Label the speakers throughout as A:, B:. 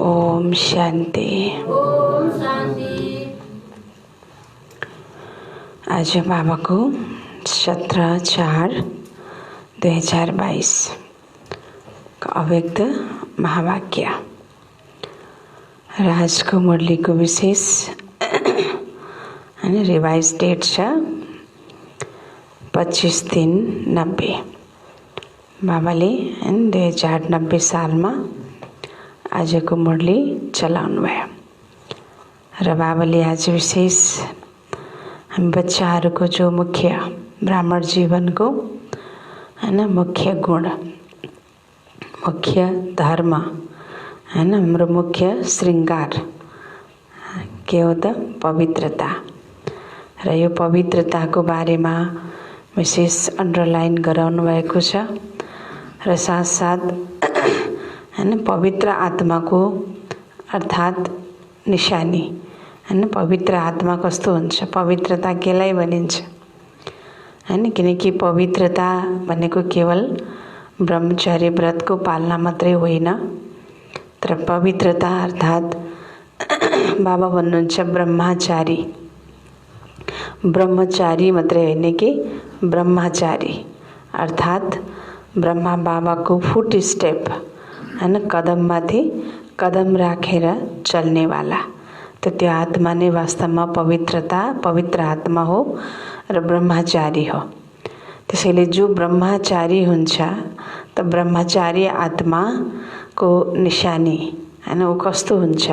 A: ओम शांति।
B: ओम शांति।
A: आज बाबा को 17/4/2022 का अव्यक्त महावाक्य। आज को मुरली को विशेष रिवाइज डेट छ 25/3/90। बाबाले 2090 सालमा आजको मुरली चलाउनु भयो र बाबाले आज विशेष हामी बच्चाहरूको जो मुख्य ब्राह्मण जीवनको मुख्य गुण, मुख्य धर्म हाम्रो मुख्य श्रृंगार के हो त पवित्रता र यो पवित्रताको बारेमा विशेष अन्डरलाइन गराउनु भएको छ र साथसाथ पवित्र आत्मा को अर्थात निशानी पवित्र आत्मा कस्तो हुन्छ, पवित्रता केलाई भनिन्छ किनकि पवित्रता भनेको केवल ब्रह्मचर्य व्रत को पालना मात्रै होइन, तर पवित्रता अर्थात बाबा भन्नुहुन्छ ब्रह्मचारी। ब्रह्मचारी मात्रै होइन कि ब्रह्मचारी अर्थात ब्रह्मा बाबा को फुट स्टेप कदम माथि कदम राखेर चल्ने वाला, तो त्यो आत्मा नै वास्तवमा पवित्र आत्मा हो र ब्रह्मचारी हो। त्यसैले जो ब्रह्मचारी हुन्छ त ब्रह्मचारी आत्मा को निशानी ऊ कस्तो हुन्छ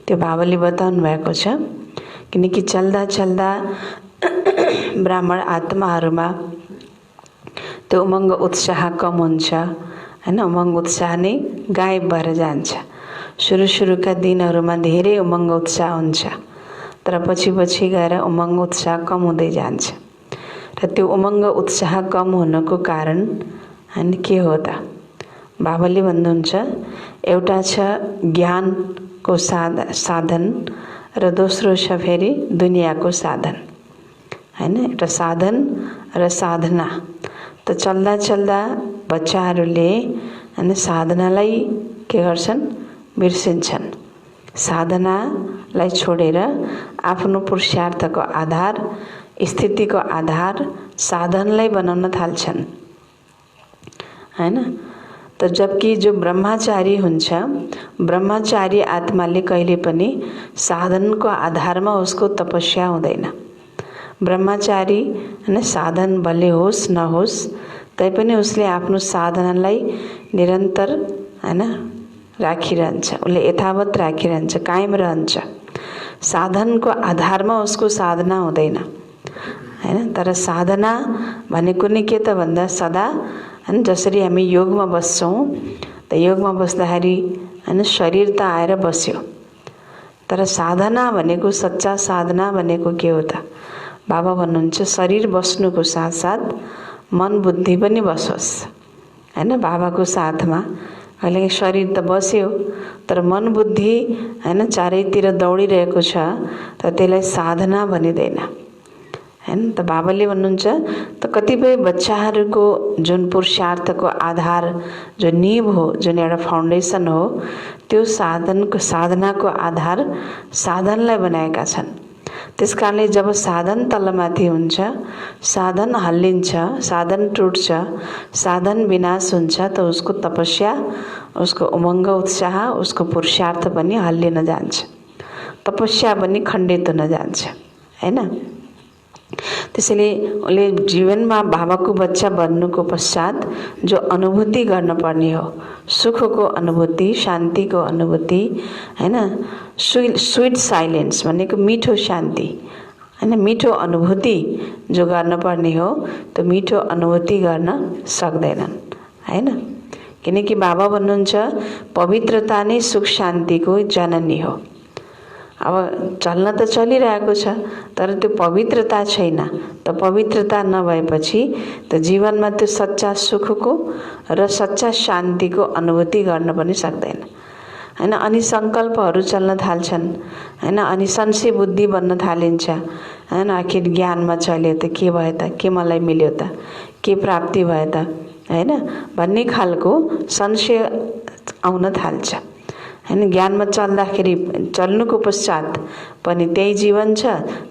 A: त्यो बाबाले बताउनु भएको छ। किनकि चल्दा चल्दा ब्राह्मण आत्माहरूमा त्यो उमङ्ग उत्साह कम हुन्छ उमङ्ग उत्साह नै गायब भएर जान्छ। सुरुका दिनहरूमा धेरै उमङ्ग उत्साह हुन्छ, तर पछि पछि गएर उमङ्ग उत्साह कम हुँदै जान्छ र त्यो उमङ्ग उत्साह कम हुनको कारण के हो त? बाबाले भन्नुहुन्छ एउटा छ ज्ञानको साधन र दोस्रो छ फेरि दुनियाँको साधन एउटा साधन र साधना। त चल्दा चल्दा बच्चाहरूले साधनालाई के गर्छन्, बिर्सिन्छन्। साधनालाई छोडेर आफ्नो पुरुषार्थको आधार, स्थितिको आधार साधनलाई बनाउन थाल्छन् त जबकि जो ब्रह्मचारी हुन्छ, ब्रह्मचारी आत्माले कहिले पनि साधनको आधारमा उसको तपस्या हुँदैन। ब्रह्मचारी साधन भले होस् नहोस् तैपनि उसले आफ्नो साधनालाई निरन्तर राखिरहन्छ, उसले यथावत राखिरहन्छ, कायम रहन्छ। साधनको आधारमा उसको साधना हुँदैन तर साधना भनेको नि के त भन्दा सदा जसरी हामी योगमा बस्छौं त योगमा बस्दाखेरि शरीर त आएर बस्यो, तर साधना भनेको सच्चा साधना भनेको के हो त? बाबा भन्नुहुन्छ शरीर बस्नुको साथसाथ मन बुद्धि पनि बसोस् बाबाको साथमा। कहिले शरीर त बस्यो तर मन बुद्धि चारैतिर दौडिरहेको छ त त्यसलाई साधना भनिदैन त बाबाले भन्नुहुन्छ त कतिपय बच्चाहरूको जुन पुरुषार्थको आधार, जो नींव हो, जुन एउटा फाउन्डेसन हो, त्यो साधनाको आधार साधनलाई बनाएका छन्। त्यसकारणले जब साधन तलमाथि हुन्छ, साधन हल्लिन्छ, साधन टुट्छ, साधन विनाश हुन्छ त उसको तपस्या, उसको उमङ्ग उत्साह, उसको पुरुषार्थ पनि हल्लिन जान्छ, तपस्या पनि खण्डित हुन जान्छ त्यसैले उसले जीवनमा बाबाको बच्चा बन्नुको पश्चात जो अनुभूति गर्न पर्ने हो, सुखको अनुभूति, शान्तिको अनुभूति स्वीट साइलेन्स भनेको मिठो शान्ति मिठो अनुभूति जो गर्न पर्ने हो, त्यो मिठो अनुभूति गर्न सक्दैनन् किनकि बाबा भन्नुहुन्छ पवित्रता नै सुख शान्तिको जननी हो। अब चल्न त चलिरहेको छ तर त्यो पवित्रता छैन, त पवित्रता नभएपछि त जीवनमा त्यो सच्चा सुखको र सच्चा शान्तिको अनुभूति गर्न पनि सक्दैन अनि संकल्पहरू चल्न थाल्छन् अनि संशय बुद्धि बन्न थालिन्छ आखिर ज्ञानमा चल्यो त के भयो त, के मलाई मिल्यो त, के प्राप्ति भयो त भन्ने खालको संशय आउन थाल्छ हैन। ज्ञानमा चल्दाखेरि चल्नुको पश्चात पनि त्यही जीवन छ,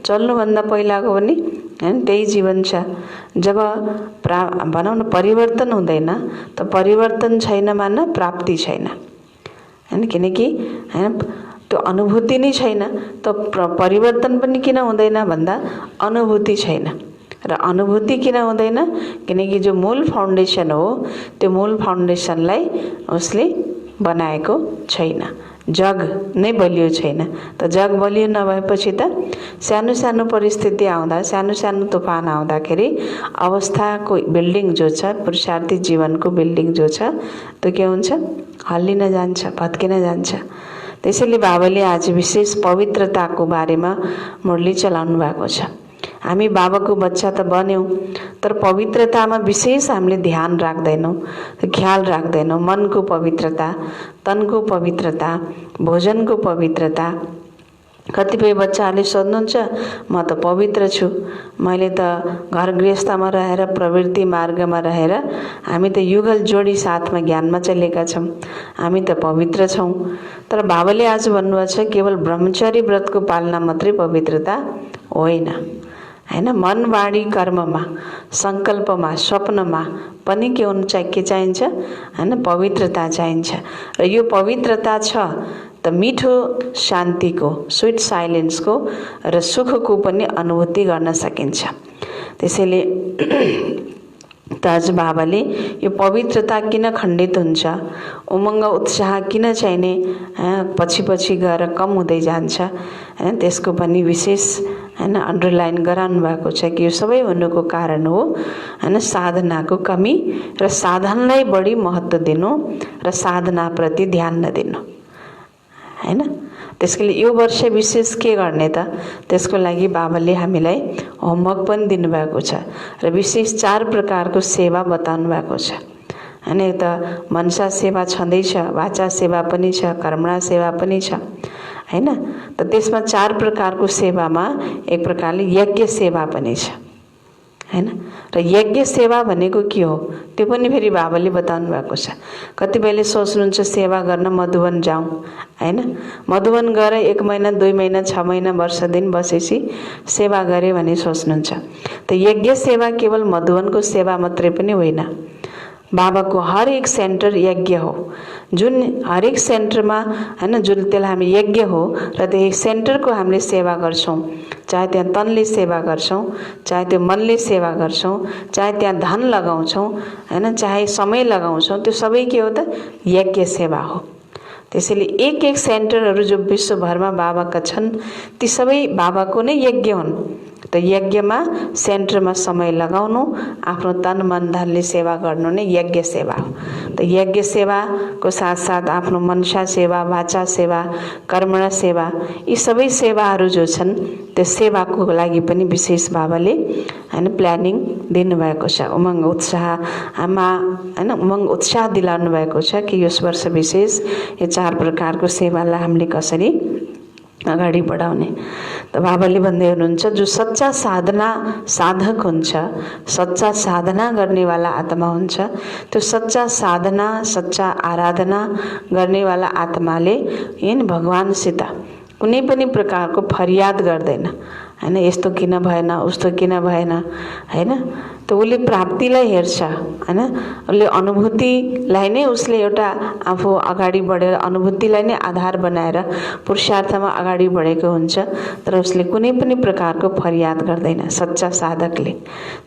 A: चल्नुभन्दा पहिलाको पनि हैन त्यही जीवन छ। जब भनौँ न परिवर्तन हुँदैन त परिवर्तन छैन मान प्राप्ति छैन हैन। किनकि हैन त्यो अनुभूति नै छैन त परिवर्तन पनि किन हुँदैन भन्दा अनुभूति छैन। र अनुभूति किन हुँदैन? किनकि जो मूल फाउन्डेसन हो त्यो मूल फाउन्डेसनलाई उसले बनाएको छैन। जग नै बलियो छैन। त जग बलियो नभएपछि त सानो सानो परिस्थिति आउँदा, सानो सानो तुफान आउँदाखेरि अवस्थाको बिल्डिङ जो छ, पुरुषार्थी जीवनको बिल्डिङ जो छ त्यो के हुन्छ? हल्लिन जान्छ, भत्किन जान्छ। त्यसैले बाबाले आज विशेष पवित्रताको बारेमा मुरली चलाउनु भएको छ। हामी बाबाको बच्चा त बन्यौँ, तर पवित्रतामा विशेष हामीले ध्यान राख्दैनौँ, ख्याल राख्दैनौँ। मनको पवित्रता, तनको पवित्रता, भोजनको पवित्रता। कतिपय बच्चाहरूले सोध्नुहुन्छ म त पवित्र छु, मैले त घर गृहस्थमा रहेर प्रवृत्ति मार्गमा रहेर हामी त युगल जोडी साथमा ज्ञानमा चलेका छौँ, हामी त पवित्र छौँ। तर बाबाले आज भन्नुभएको छ केवल ब्रह्मचारी व्रतको पालना मात्रै पवित्रता होइन हैन। मन वाणी कर्ममा, संकल्पमा, स्वप्नमा पनि के हुनु के चाहिन्छ हैन? पवित्रता चाहिन्छ। र यो पवित्रता छ त मिठो शान्तिको, स्वीट साइलेन्सको र सुखको पनि अनुभूति गर्न सकिन्छ। त्यसैले त आज बाबाले यो पवित्रता किन खण्डित हुन्छ, उमङ्ग उत्साह किन चाहिने पछि पछि गएर कम हुँदै जान्छ हैन, त्यसको पनि विशेष हैन अन्डरलाइन गराउनु भएको छ कि यो सबै हुनुको कारण हो हैन साधनाको कमी र साधनलाई बढी महत्त्व दिनु र साधनाप्रति ध्यान नदिनु हैन। त्यसैले यो वर्ष विशेष के गर्ने त? त्यसको लागि बाबाले हामीलाई होमवर्क पनि दिनुभएको छ र विशेष 4 प्रकारको सेवा बताउनु भएको छ हैन। त मनसा सेवा छँदैछ, वाचा सेवा पनि छ, कर्मणा सेवा पनि छ हैन। त त्यसमा 4 प्रकारको सेवामा एक प्रकारले यज्ञ सेवा पनि छ हैन। र यज्ञ सेवा भनेको के हो त्यो पनि फेरि बाबाले बताउनु भएको छ। कतिपयले सोच्नुहुन्छ सेवा गर्न मधुवन जाउँ हैन, मधुवन गएर 1 महिना 2 महिना 6 महिना वर्ष दिन बसेपछि सेवा गरे भने सोच्नुहुन्छ। त यज्ञ सेवा केवल मधुवनको सेवा मात्रै पनि होइन, बाबाको हरेक सेन्टर यज्ञ हो। जुन हरेक सेन्टरमा हैन जुन त्यसलाई हामी यज्ञ हो र त्यो सेन्टरको हामीले सेवा गर्छौँ, चाहे त्यहाँ तनले सेवा गर्छौँ, चाहे त्यो मनले सेवा गर्छौँ, चाहे त्यहाँ धन लगाउँछौँ हैन, चाहे समय लगाउँछौँ, त्यो सबै के हो त? यज्ञ सेवा हो। त्यसैले एक एक सेन्टरहरू जो विश्वभरमा बाबाका छन् ती सबै बाबाको नै यज्ञ हुन्। त यज्ञमा सेन्टरमा समय लगाउनु, आफ्नो तन मन धनले सेवा गर्नु नै यज्ञ सेवा हो। त यज्ञ सेवाको साथसाथ आफ्नो मनसा सेवा, वाचा सेवा, कर्मणा सेवा, यी सबै सेवाहरू जो छन् त्यो सेवाको लागि पनि विशेष बाबाले हैन प्लानिङ दिनुभएको छ। उमङ्ग उत्साहमा हैन उमङ्ग उत्साह दिलाउनु भएको छ कि यस वर्ष विशेष यो 4 प्रकारको सेवालाई हामीले कसरी अगाडि बढाउने। त बाबाले भन्दै हुनुहुन्छ जो सच्चा साधना साधक हुन्छ, सच्चा साधना गर्नेवाला आत्मा हुन्छ, त्यो सच्चा साधना सच्चा आराधना गर्नेवाला आत्माले हैन भगवानसित कुनै पनि प्रकारको फरियाद गर्दैन हैन, यस्तो किन भएन, उस्तो किन भएन हैन। त उसले प्राप्तिलाई हेर्छ हैन, उसले अनुभूतिलाई नै उसले एउटा आफू अगाडि बढेर अनुभूतिलाई नै आधार बनाएर पुरुषार्थमा अगाडि बढेको हुन्छ। तर उसले कुनै पनि प्रकारको फरियाद गर्दैन सच्चा साधकले।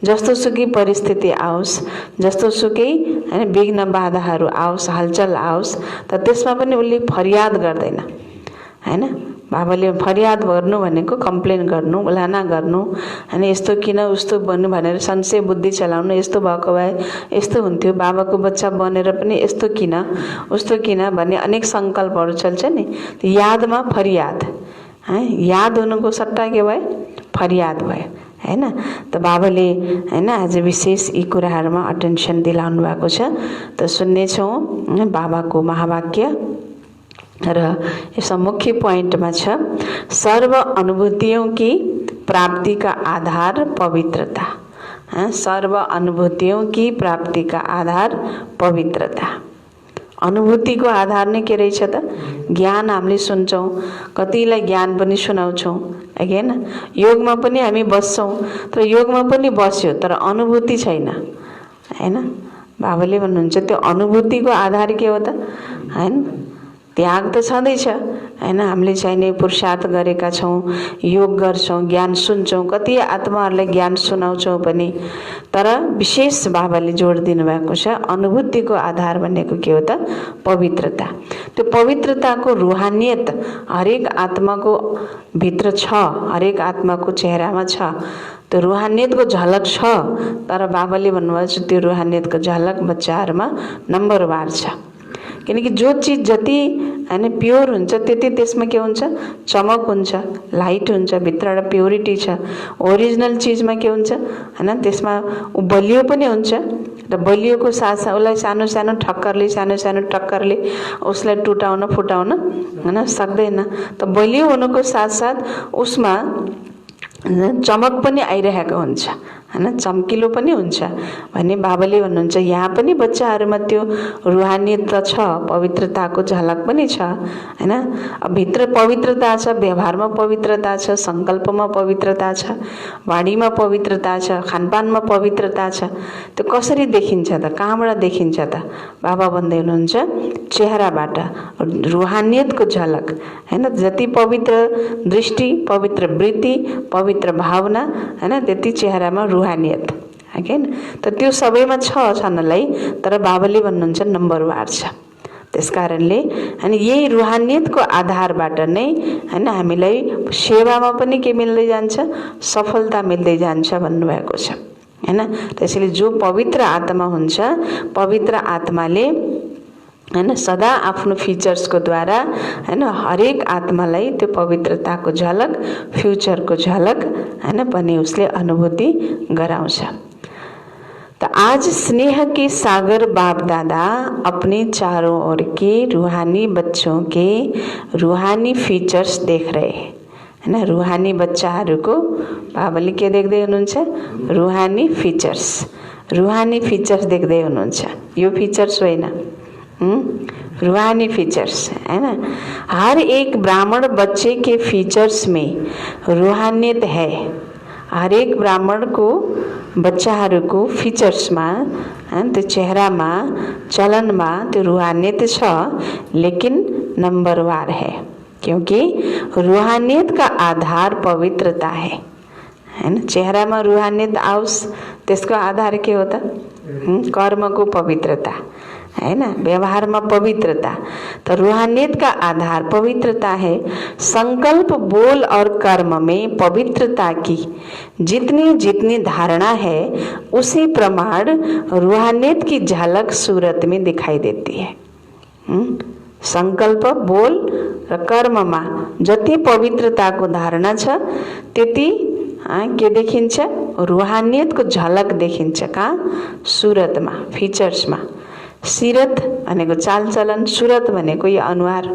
A: जस्तो सुकै परिस्थिति आओस्, जस्तो सुकै हैन विघ्न बाधाहरू आओस्, हलचल आओस्, त त्यसमा पनि उसले फरियाद गर्दैन हैन। बाबाले फरियाद गर्नु भनेको कम्प्लेन गर्नु, उलाना गर्नु हैन, यस्तो किन उस्तो बन्नु भनेर संशय बुद्धि चलाउनु, यस्तो भएको भए यस्तो हुन्थ्यो, बाबाको बच्चा बनेर पनि यस्तो किन उस्तो किन भन्ने अनेक सङ्कल्पहरू चल्छ नि। यादमा फरियाद है, याद हुनुको सट्टा के भयो? फरियाद भयो हैन। त बाबाले हैन आज विशेष यी कुराहरूमा अटेन्सन दिलाउनु भएको छ। त सुन्नेछौँ बाबाको महावाक्य र यसमा मुख्य पोइन्टमा छ सर्व अनुभूतियों की प्राप्ति का आधार पवित्रता। सर्व अनुभूतियों की प्राप्ति का आधार पवित्रता। अनुभूतिको आधार नै के रहेछ त? ज्ञान हामीले सुन्छौँ, कतिलाई ज्ञान पनि सुनाउँछौँ, हैन? योगमा पनि हामी बस्छौँ, तर योगमा पनि बस्यो तर अनुभूति छैन, हैन? बाबाले भन्नुहुन्छ त्यो अनुभूतिको आधार के हो त? हैन? त्याग त छँदैछ, हैन? हामीले चाहिने पुरुषार्थ गरेका छौँ, योग गर्छौँ, ज्ञान सुन्छौँ, कति आत्माहरूलाई ज्ञान सुनाउँछौँ पनि, तर विशेष बाबाले जोड दिनुभएको छ अनुभूतिको आधार भनेको के हो त? पवित्रता। त्यो पवित्रताको रुहानियत हरेक आत्माको भित्र छ, हरेक आत्माको चेहरामा छ। त्यो रुहानियतको झलक छ, तर बाबाले भन्नुभएको छ त्यो रुहानियतको झलक बच्चाहरूमा नम्बरवार छ। किनकि जो चिज जति हैन प्योर हुन्छ त्यति त्यसमा के हुन्छ? चमक हुन्छ, लाइट हुन्छ, भित्रबाट प्योरिटी छ। ओरिजिनल चिजमा के हुन्छ? हैन त्यसमा उ बलियो पनि हुन्छ र बलियोको साथ उसलाई सानो सानो ठक्करले उसलाई टुटाउन फुटाउन हैन सक्दैन। त बलियो हुनुको साथसाथ उसमा चमक पनि आइरहेको हुन्छ, हैन? चम्किलो पनि हुन्छ भन्ने बाबाले भन्नुहुन्छ। यहाँ पनि बच्चाहरूमा त्यो रुहानियत त छ, पवित्रताको झलक पनि छ, हैन? अब भित्र पवित्रता छ, व्यवहारमा पवित्रता छ, सङ्कल्पमा पवित्रता छ, वाणीमा पवित्रता छ, खानपानमा पवित्रता छ। त्यो कसरी देखिन्छ त? कहाँबाट देखिन्छ त? बाबा भन्दै हुनुहुन्छ चेहराबाट रुहानियतको झलक, हैन? जति पवित्र दृष्टि, पवित्र वृत्ति, पवित्र भावना, हैन? त्यति चेहरामा रुहानियत, हैन? त त्यो सबैमा छनलाई, तर बाबाले भन्नुहुन्छ नम्बरवार छ। त्यसकारणले अनि यही रुहानियतको आधारबाट नै हैन हामीलाई सेवामा पनि के मिल्दै जान्छ? सफलता मिल्दै जान्छ भन्नुभएको छ, हैन? त्यसैले जो पवित्र आत्मा हुन्छ, पवित्र आत्माले हैन सदा आफ्नो फिचर्सको द्वारा हैन हरेक आत्मालाई त्यो पवित्रताको झलक, फ्युचरको झलक हैन पनि उसले अनुभूति गराउँछ। तो आज स्नेह के सागर बाप दादा अपने चारों ओर के रूहानी बच्चों के रूहानी फीचर्स देख रहे हैं, है ना? रूहानी बच्चाहरूको बाबाले के देख्दै हुनुहुन्छ? रूहानी फीचर्स देख्दै हुनुहुन्छ। यो फीचर्स होइन, रूहानी फीचर्स, है ना? हर एक ब्राह्मण बच्चे के फीचर्स में रूहानियत है। हर एक ब्राह्मण को बच्चाहरूको फिचर्समा त्यो चेहरामा चलनमा त्यो रूहानियत छ, लेकिन नंबरवार है, क्योंकि रूहानियत का आधार पवित्रता है ना? चेहरामा रूहानियत आओस् त्यसको आधार के हो त? कर्मको पवित्रता, है ना? व्यवहार में पवित्रता। तो रूहानियत का आधार पवित्रता है। संकल्प, बोल और कर्म में पवित्रता की जितनी जितनी धारणा है उसी प्रमाण रूहानियत की झलक सूरत में दिखाई देती है। संकल्प, बोल र कर्म में जति पवित्रता को धारणा छ त्यति के देखिन्छ? रूहानियत को झलक देखिन्छ। कहाँ? सूरत में, फीचर्स में। सीरत भनेको चालचलन, सूरत भनेको यो अनुहार,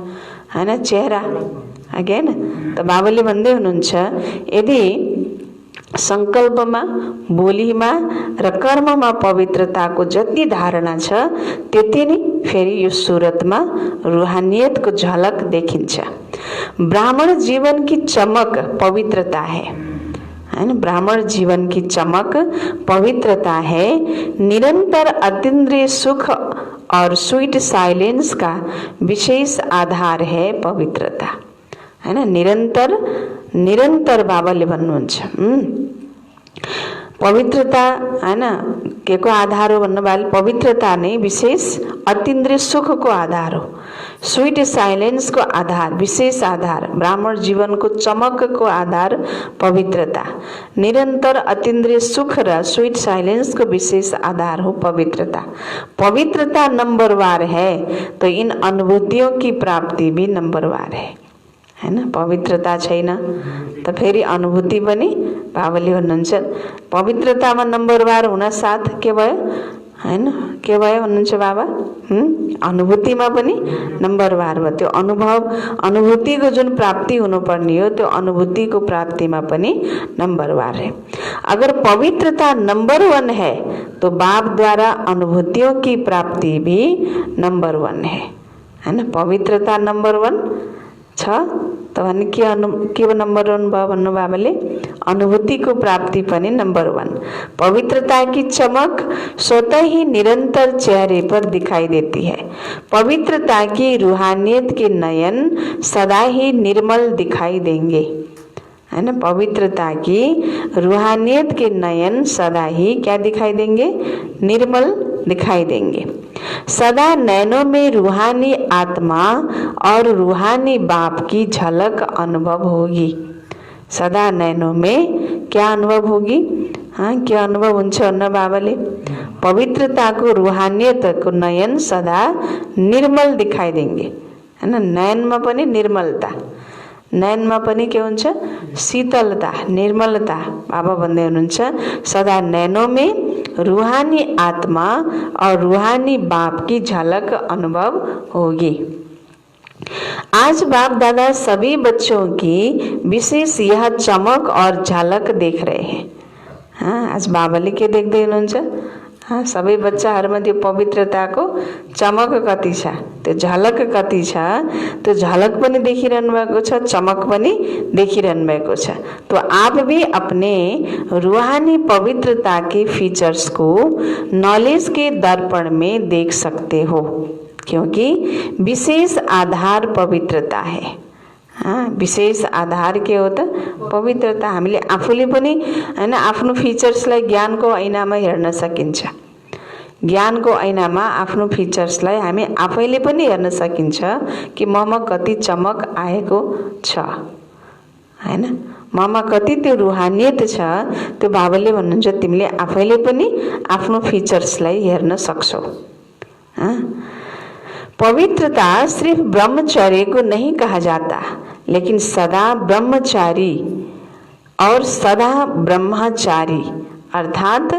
A: हैन? चेहरा, हैन? त बाबाले भन्दै हुनुहुन्छ यदि संकल्पमा, बोलीमा र कर्ममा पवित्रताको जति धारणा छ त्यति नै फेरि यो सूरतमा रूहानियतको झलक देखिन्छ। ब्राह्मण जीवन की चमक पवित्रता है, ब्राह्मण जीवन की चमक पवित्रता है। निरंतर अतीन्द्रिय सुख और स्वीट साइलेंस का विशेष आधार है पवित्रता, है ना? निरंतर निरंतर बाबाले भन्नुहुन्छ पवित्रता, है ना? के को आधार हो भन्नुभयो? पवित्रता नै विशेष अतीन्द्रिय सुख को आधार हो, स्वीट साइलेंस को आधार, विशेष आधार, ब्राह्मण जीवन को चमक को आधार पवित्रता। निरंतर अतीन्द्रिय सुख र स्वीट साइलेंस को विशेष आधार हो पवित्रता। पवित्रता नंबरवार है तो इन अनुभूतियों की प्राप्ति भी नंबरवार है ना? पवित्रता छैन त फेरि अनुभूति पनि बाबाले भन्नुहुन्छ पवित्रतामा नंबरवार हुन साथ के भयो? हैन के भयो भन्नुहुन्छ बाबा? अनुभूतिमा पनि नम्बरवार भयो। त्यो अनुभूतिको जुन प्राप्ति हुनुपर्ने हो त्यो अनुभूतिको प्राप्तिमा पनि नम्बरवार है। अगर पवित्रता नंबर 1 है तो बाप द्वारा अनुभूतियों की प्राप्ति भी नंबर 1 है ना? पवित्रता नंबर 1 छ त भने के नंबर 1 भयो भन्नु बाबाले? अनुभूतिको प्राप्ति पनि नंबर 1। पवित्रता की चमक स्वतः ही निरंतर चेहरे पर दिखाई देती है। पवित्रता की रूहानियत के नयन सदा ही निर्मल दिखाई देंगे, है ना? पवित्रता की रूहानियत के नयन सदा ही क्या दिखाई देंगे? निर्मल दिखाई देंगे। सदा नैनों में रूहानी आत्मा और रूहानी बाप की झलक अनुभव होगी। सदा नैनों में क्या अनुभव होगी? हाँ, क्या अनुभव हुन्छ न बाबाले? पवित्रताको रूहानियतको नयन सदा निर्मल दिखाई देंगे, है ना? नयनमा पनि निर्मलता, नयनमा पनि के हुन्छ? शीतलता, निर्मलता। बाबा भन्दै हुनुहुन्छ सदा नैनों में रूहानी आत्मा और रूहानी बाप की झलक अनुभव होगी। आज बाप दादा सभी बच्चों की विशेष यह चमक और झलक देख रहे हैं। हाँ, आज बाबाले के देख्दै हुनुहुन्छ? हाँ, सबै बच्चाहरूमा त्यो पवित्रताको चमक कति छ, त्यो झलक कति छ, त्यो झलक पनि देखिरहनु भएको छ, चमक पनि देखिरहनु भएको छ। तो आप भी अपने रूहानी पवित्रता के फीचर्स को नॉलेज के दर्पण में देख सकते हो, क्योंकि विशेष आधार पवित्रता है। हाँ, विशेष आधार के हो त? पवित्रता। हामीले आफूले पनि हैन आफ्नो फिचर्सलाई ज्ञानको ऐनामा हेर्न सकिन्छ। ज्ञानको ऐनामा आफ्नो फिचर्सलाई हामी आफैले पनि हेर्न सकिन्छ कि ममा कति चमक आएको छ, हैन? ममा कति त्यो रूहानियत छ। त्यो बाबाले भन्नुहुन्छ तिमीले आफैले पनि आफ्नो फिचर्सलाई हेर्न सक्छौ। पवित्रता सिर्फ ब्रह्मचर्य को नहीं कहा जाता, लेकिन सदा ब्रह्मचारी और सदा ब्रह्मचारी अर्थात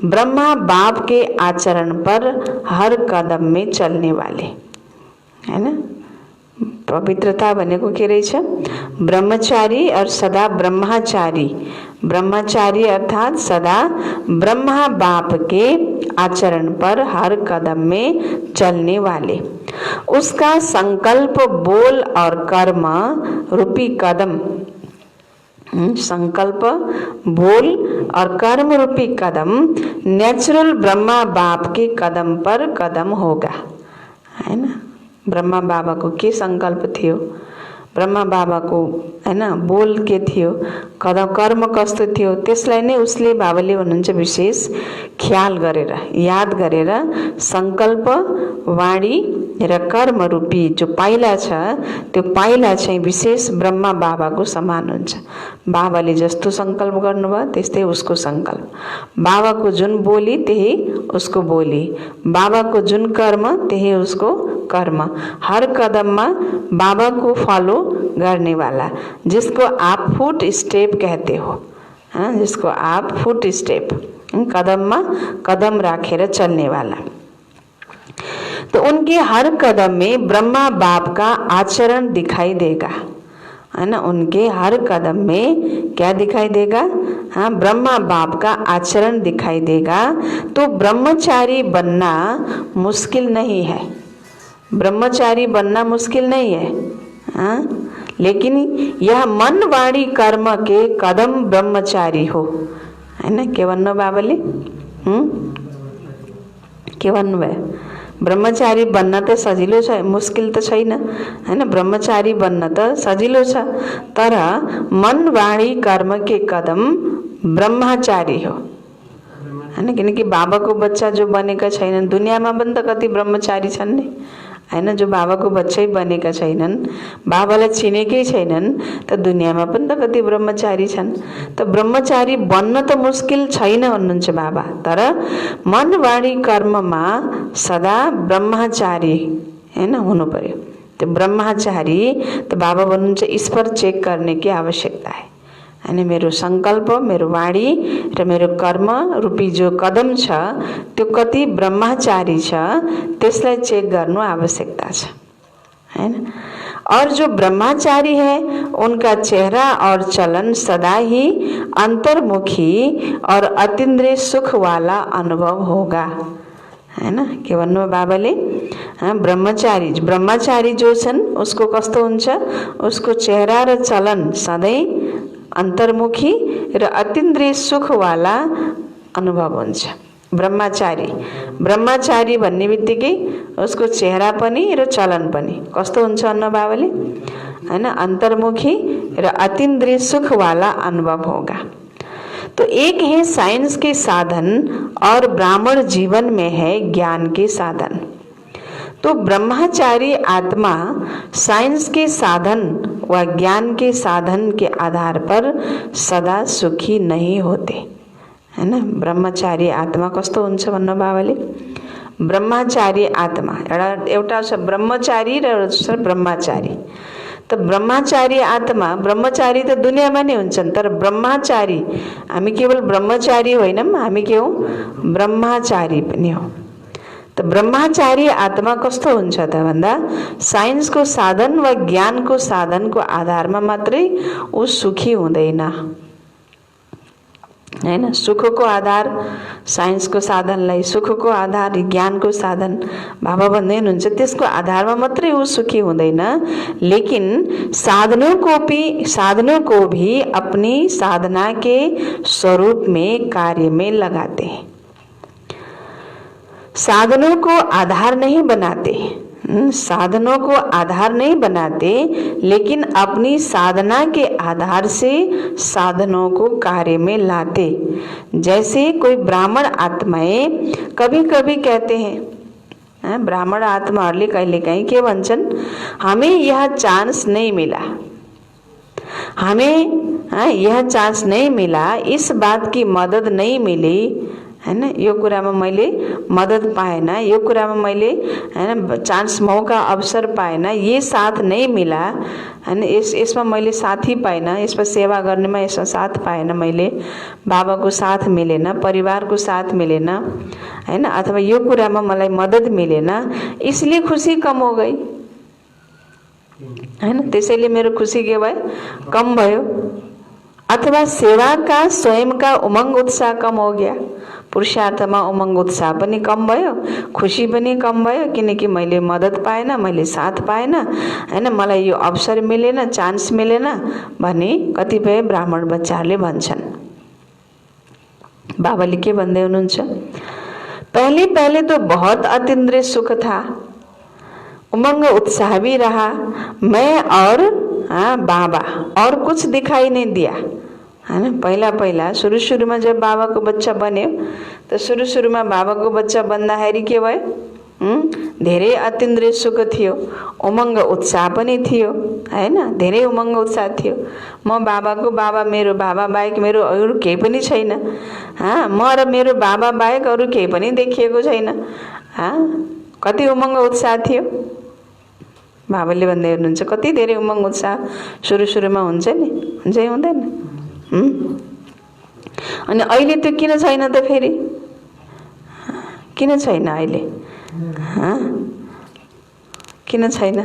A: ब्रह्मा बाप के आचरण पर हर कदम में चलने वाले, है ना? पवित्रता भनेको के रहेछ? ब्रह्मचारी और सदा ब्रह्मचारी। ब्रह्मचारी अर्थात सदा ब्रह्मा बाप के आचरण पर हर कदम में चलने वाले। उसका संकल्प, बोल और कर्म रूपी कदम, संकल्प, बोल और कर्म रूपी कदम नेचुरल ब्रह्मा बाप के कदम पर कदम होगा, है ना? ब्रह्मा बाबा को के संकल्प थियो? ब्रह्मा बाबा को हैन बोल के थियो, कदम कर्म कस्तो थियो त्यसलाई नै उसले बाबाले भन्नुहुन्छ विशेष ख्याल गरेर, याद गरेर संकल्प, वाणी र कर्म रूपी जो पाइला छ त्यो पाइला चाहिँ विशेष ब्रह्मा बाबाको समान हुन्छ। बाबाले जस्तो संकल्प गर्नुभयो त्यस्तै उसको संकल्प, बाबाको जुन बोली त्यही उसको बोली, बाबाको जुन कर्म त्यही उसको कर्म, हर कदममा बाबा को फॉलो करने वाला, जिसको आप फुट स्टेप कहते हो, हाँ, जिसको आप फुट स्टेप, कदममा कदम राखेर चलने वाला। तो उनके हर कदम में ब्रह्मा बाप का आचरण दिखाई देगा, है ना? उनके हर कदम में क्या दिखाई देगा? हाँ, ब्रह्मा बाप का आचरण दिखाई देगा। तो ब्रह्मचारी बनना मुश्किल नहीं है, ब्रह्मचारी बनना मुश्किल नहीं है, हाँ? लेकिन यह मन वाणी कर्म के कदम ब्रह्मचारी हो, है ना? के भन्नु बाबाले? के भन्नुभयो? ब्रह्मचारी बन्न त सजिलो छ, मुश्किल त छैन, हैन? ब्रह्मचारी बन्न त सजिलो छ, तर मन वाणी कर्म के कदम ब्रह्मचारी हो, हैन? किनकि बाबाको बच्चा जो बनेका छैनन्, दुनियाँमा पनि त कति ब्रह्मचारी छन् नि, हैन? जो बाबाको बच्चै बनेका छैनन्, बाबालाई चिनेकै छैनन्, त दुनियाँमा पनि त कति ब्रह्मचारी छन्। त ब्रह्मचारी बन्न त मुश्किल छैन भन्नुहुन्छ बाबा, तर मन वाणी कर्ममा सदा ब्रह्मचारी, हैन, हुनु पर्यो। त्यो ब्रह्मचारी त बाबा भन्नुहुन्छ इस पर चेक करने की आवश्यकता है, हैन। मेरो सङ्कल्प, मेरो वाणी र मेरो कर्म रूपी जो कदम छ त्यो कति ब्रह्मचारी छ त्यसलाई चेक गर्नु आवश्यकता छ, हैन। और जो ब्रह्मचारी है उनका चेहरा और चलन सदा ही अंतर्मुखी और अतीन्द्रिय सुख वाला अनुभव होगा, हैन। के भन्नु बाबाले? ब्रह्मचारी जो छन् उसको कस्तो हुन्छ? उसको चेहरा र चलन सधैँ अन्तर्मुखी र अतीन्द्रिय सुख वाला अनुभव हुन्छ। ब्रह्मचारी भन्ने बित्तिकै उसको चेहरा पनि र चलन पनि कस्तो हुन्छ भन्नु बाबाले? हैन, अन्तर्मुखी र अतीन्द्रिय सुख वाला अनुभव होगा। तो एक है साइंस के साधन और ब्राह्मण जीवन में है ज्ञान के साधन। तो ब्रह्मचारी आत्मा साइंस के साधन व ज्ञान के साधन के आधार पर सदा सुखी नहीं होते, है ना। ब्रह्मचारी आत्मा कस्तो हुन्छ भन्नु बाबाले? ब्रह्मचारी आत्मा एउटा छ ब्रह्मचारी र एउटा छ ब्रह्मचारी। त ब्रह्मचारी आत्मा, ब्रह्मचारी त दुनियाँमा नै हुन्छन्, तर ब्रह्मचारी हामी केवल ब्रह्मचारी होइनौँ, हामी के हौ? ब्रह्मचारी पनि हौ। त ब्रह्मचारी आत्मा कस्तो हुन्छ त भन्दा साइन्सको साधन वा ज्ञानको साधनको आधारमा मात्रै ऊ सुखी हुँदैन, हैन। सुखको आधार साइन्सको साधनलाई, सुखको आधार ज्ञानको साधन बाबा भन्दै हुनुहुन्छ, त्यसको आधारमा मात्रै ऊ सुखी हुँदैन। लेकिन साधनों को भी अपनी साधना के स्वरूप में कार्य में लगाते हैं। साधनों को आधार नहीं बनाते, लेकिन अपनी साधना के आधार से साधनों को कार्य में लाते। जैसे कोई ब्राह्मण आत्माएं कभी कभी कहते हैं, ब्राह्मण आत्माहरूले कहिलेकाहीँ के भन्छन्? हमें यह चांस नहीं मिला, यह चांस नहीं मिला, इस बात की मदद नहीं मिली, हैन। यो कुरामा मैले मदद पाएन, यो कुरामा मैले हैन चान्स, मौका, अवसर पाएन, ये साथ नहीं मिला, हैन। यसमा मैले साथी पाएन, यसमा सेवा गर्नेमा यसमा साथ पाएन, मैले बाबाको साथ मिलेन, परिवारको साथ मिलेन, हैन, अथवा यो कुरामा मलाई मदद मिलेन, इसलिए खुसी कम हो गई, हैन। त्यसैले मेरो खुसी के भयो? कम भयो। अथवा सेवा का स्वयं का उमंग उत्साह कम हो गया, पुरुषार्थमा उमंग उत्साह पनि कम भयो, खुसी पनि कम भयो, किनकि मैले मदद पाएन, मैले साथ पाएन, हैन, मलाई यो अवसर मिलेन, चान्स मिलेन भने कतिपय ब्राह्मण बच्चाहरूले भन्छन्। बाबाले के भन्दै हुनुहुन्छ? पहले तो बहुत अतीन्द्रिय सुख था, उमंग उत्साह भी रहा, मैं और बाबा, और कुछ दिखाई नहीं दिया, है ना। पहिला सुरुमा जब बाबाको बच्चा बन्यो त सुरुमा बाबाको बच्चा बन्दाखेरि के भयो? धेरै अतीन्द्रिय सुख थियो, उमंग उत्साह पनि थियो, हैन, धेरै उमंग उत्साह थियो। म बाबाको बाबा, मेरो बाबा बाहेक मेरो अरू केही पनि छैन, म र मेरो बाबा बाहेक अरू केही पनि देखिएको छैन, कति उमंग उत्साह थियो। बाबाले भन्दै हुनुहुन्छ कति धेरै उमंग उत्साह सुरुमा हुन्छ नि, हुन्छ हुँदैन? अनि अहिले त्यो किन छैन त? फेरि किन छैन अहिले? किन छैन?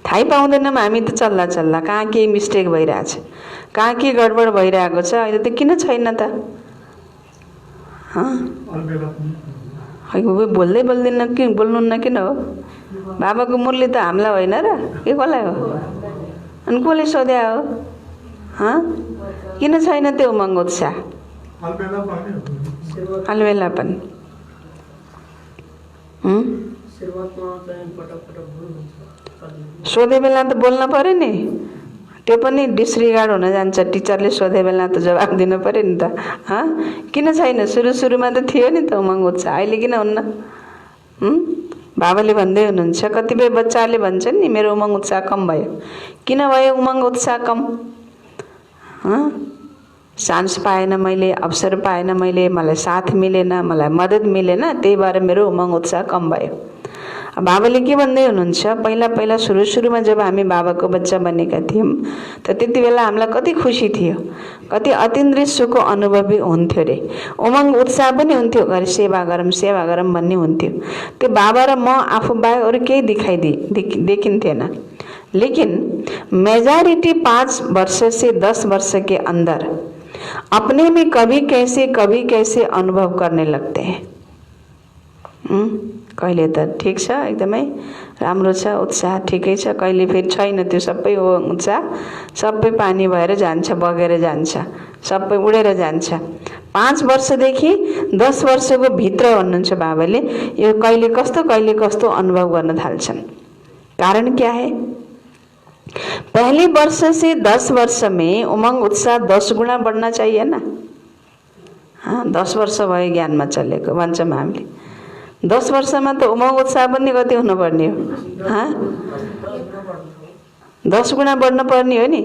A: थाहै पाउँदैनौँ हामी त चल्ला कहाँ के मिस्टेक भइरहेछ, कहाँ के गडबड भइरहेको छ, अहिले त किन छैन त? बोल्दैन किन? बोल्नुहुन्न किन हो? बाबाको मुरली त हामीलाई होइन र के कसलाई हो? अनि कसले सोध्या हो? किन छैन त्यो उमंग उत्साह? अलबेलापन। सोधे बेला त बोल्न पर्यो नि, त्यो पनि डिसरिगार्ड हुन जान्छ। टिचरले सोधे बेला त जवाब दिनु पर्यो नि त। किन छैन? सुरुमा त थियो नि त उमंग उत्साह, अहिले किन हुन्न? बाबाले भन्दै हुनुहुन्छ, कतिपय बच्चाहरूले भन्छन् नि मेरो उमंग उत्साह कम भयो। किन भयो उमंग उत्साह कम? चान्स पाएन मैले, अवसर पाएन मैले, मलाई साथ मिलेन, मलाई मदद मिलेन, त्यही भएर मेरो उमंग उत्साह कम भयो। बाबाले के भन्दै हुनुहुन्छ, पहिला पहिला सुरुमा जब हामी बाबाको बच्चा बनेका थियौँ त त्यति बेला हामीलाई कति खुसी थियो, कति अतीन्द्रिय सुखको अनुभव हुन्थ्यो रे, उमङ्ग उत्साह पनि हुन्थ्यो, घरि सेवा गरौँ भन्ने हुन्थ्यो। त्यो बाबा र म आफू बाहेक अरू केही देखिन्थेन। लेकिन मेजॉरिटी 5 वर्ष से 10 वर्ष के अंदर अपने में कभी कैसे अनुभव करने लगते हैं। कहिले त ठिक छ, एकदमै राम्रो छ, उत्साह ठिकै छ, कहिले फेरि छैन, त्यो सबै उत्साह सबै पानी भएर जान्छ, बगेर जान्छ, सबै उडेर जान्छ। 5 वर्षदेखि 10 वर्षको भित्र भन्नुहुन्छ बाबाले, यो कहिले कस्तो अनुभव गर्न थाल्छन्। कारण क्या है? पहले वर्ष से 10 वर्ष में उमंग उत्साह 10 गुणा बढ़ना चाहिए ना। हाँ, 10 वर्ष भयो ज्ञानमा चलेको भन्छौँ हामीले। 10 वर्षमा त उमंग उत्साह पनि कति हुनुपर्ने हो? हाँ, 10 गुणा बढ्न पर्ने हो नि।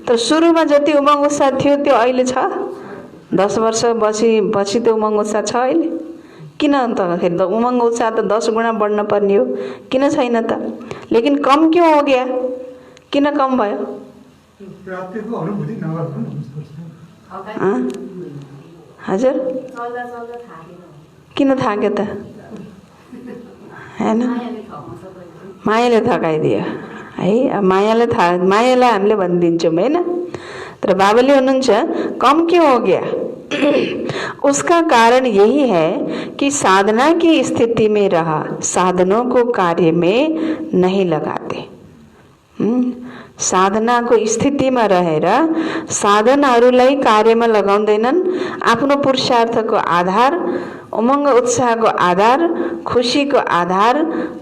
A: तर सुरुमा जति उमंग उत्साह थियो त्यो अहिले छ? 10 वर्ष पछि त्यो उमंग उत्साह छ अहिले? किन त फेरि उमंग उत्साह त 10 गुणा बढ्न पर्ने हो, किन छैन त? लेकिन कम क्यों हो गया? किन कम भयो?
C: प्राप्तिको अनुभूति नगर्नु।
A: हजुर, किन थाक्यो त? हैन, मायाले थकाइदियो है। मायालाई हामीले भनिदिन्छौँ हैन। तर बाबाले हुनुहुन्छ कम क्यों हो गया? उसका कारण यही है कि साधना की स्थिति में रहा, साधनों को कार्य में नहीं लगाते। साधनाको स्थितिमा रहेर साधनहरूलाई कार्यमा लगाउँदैनन्। आफ्नो पुरुषार्थको आधार, उमङ्ग उत्साहको आधार, खुसीको आधार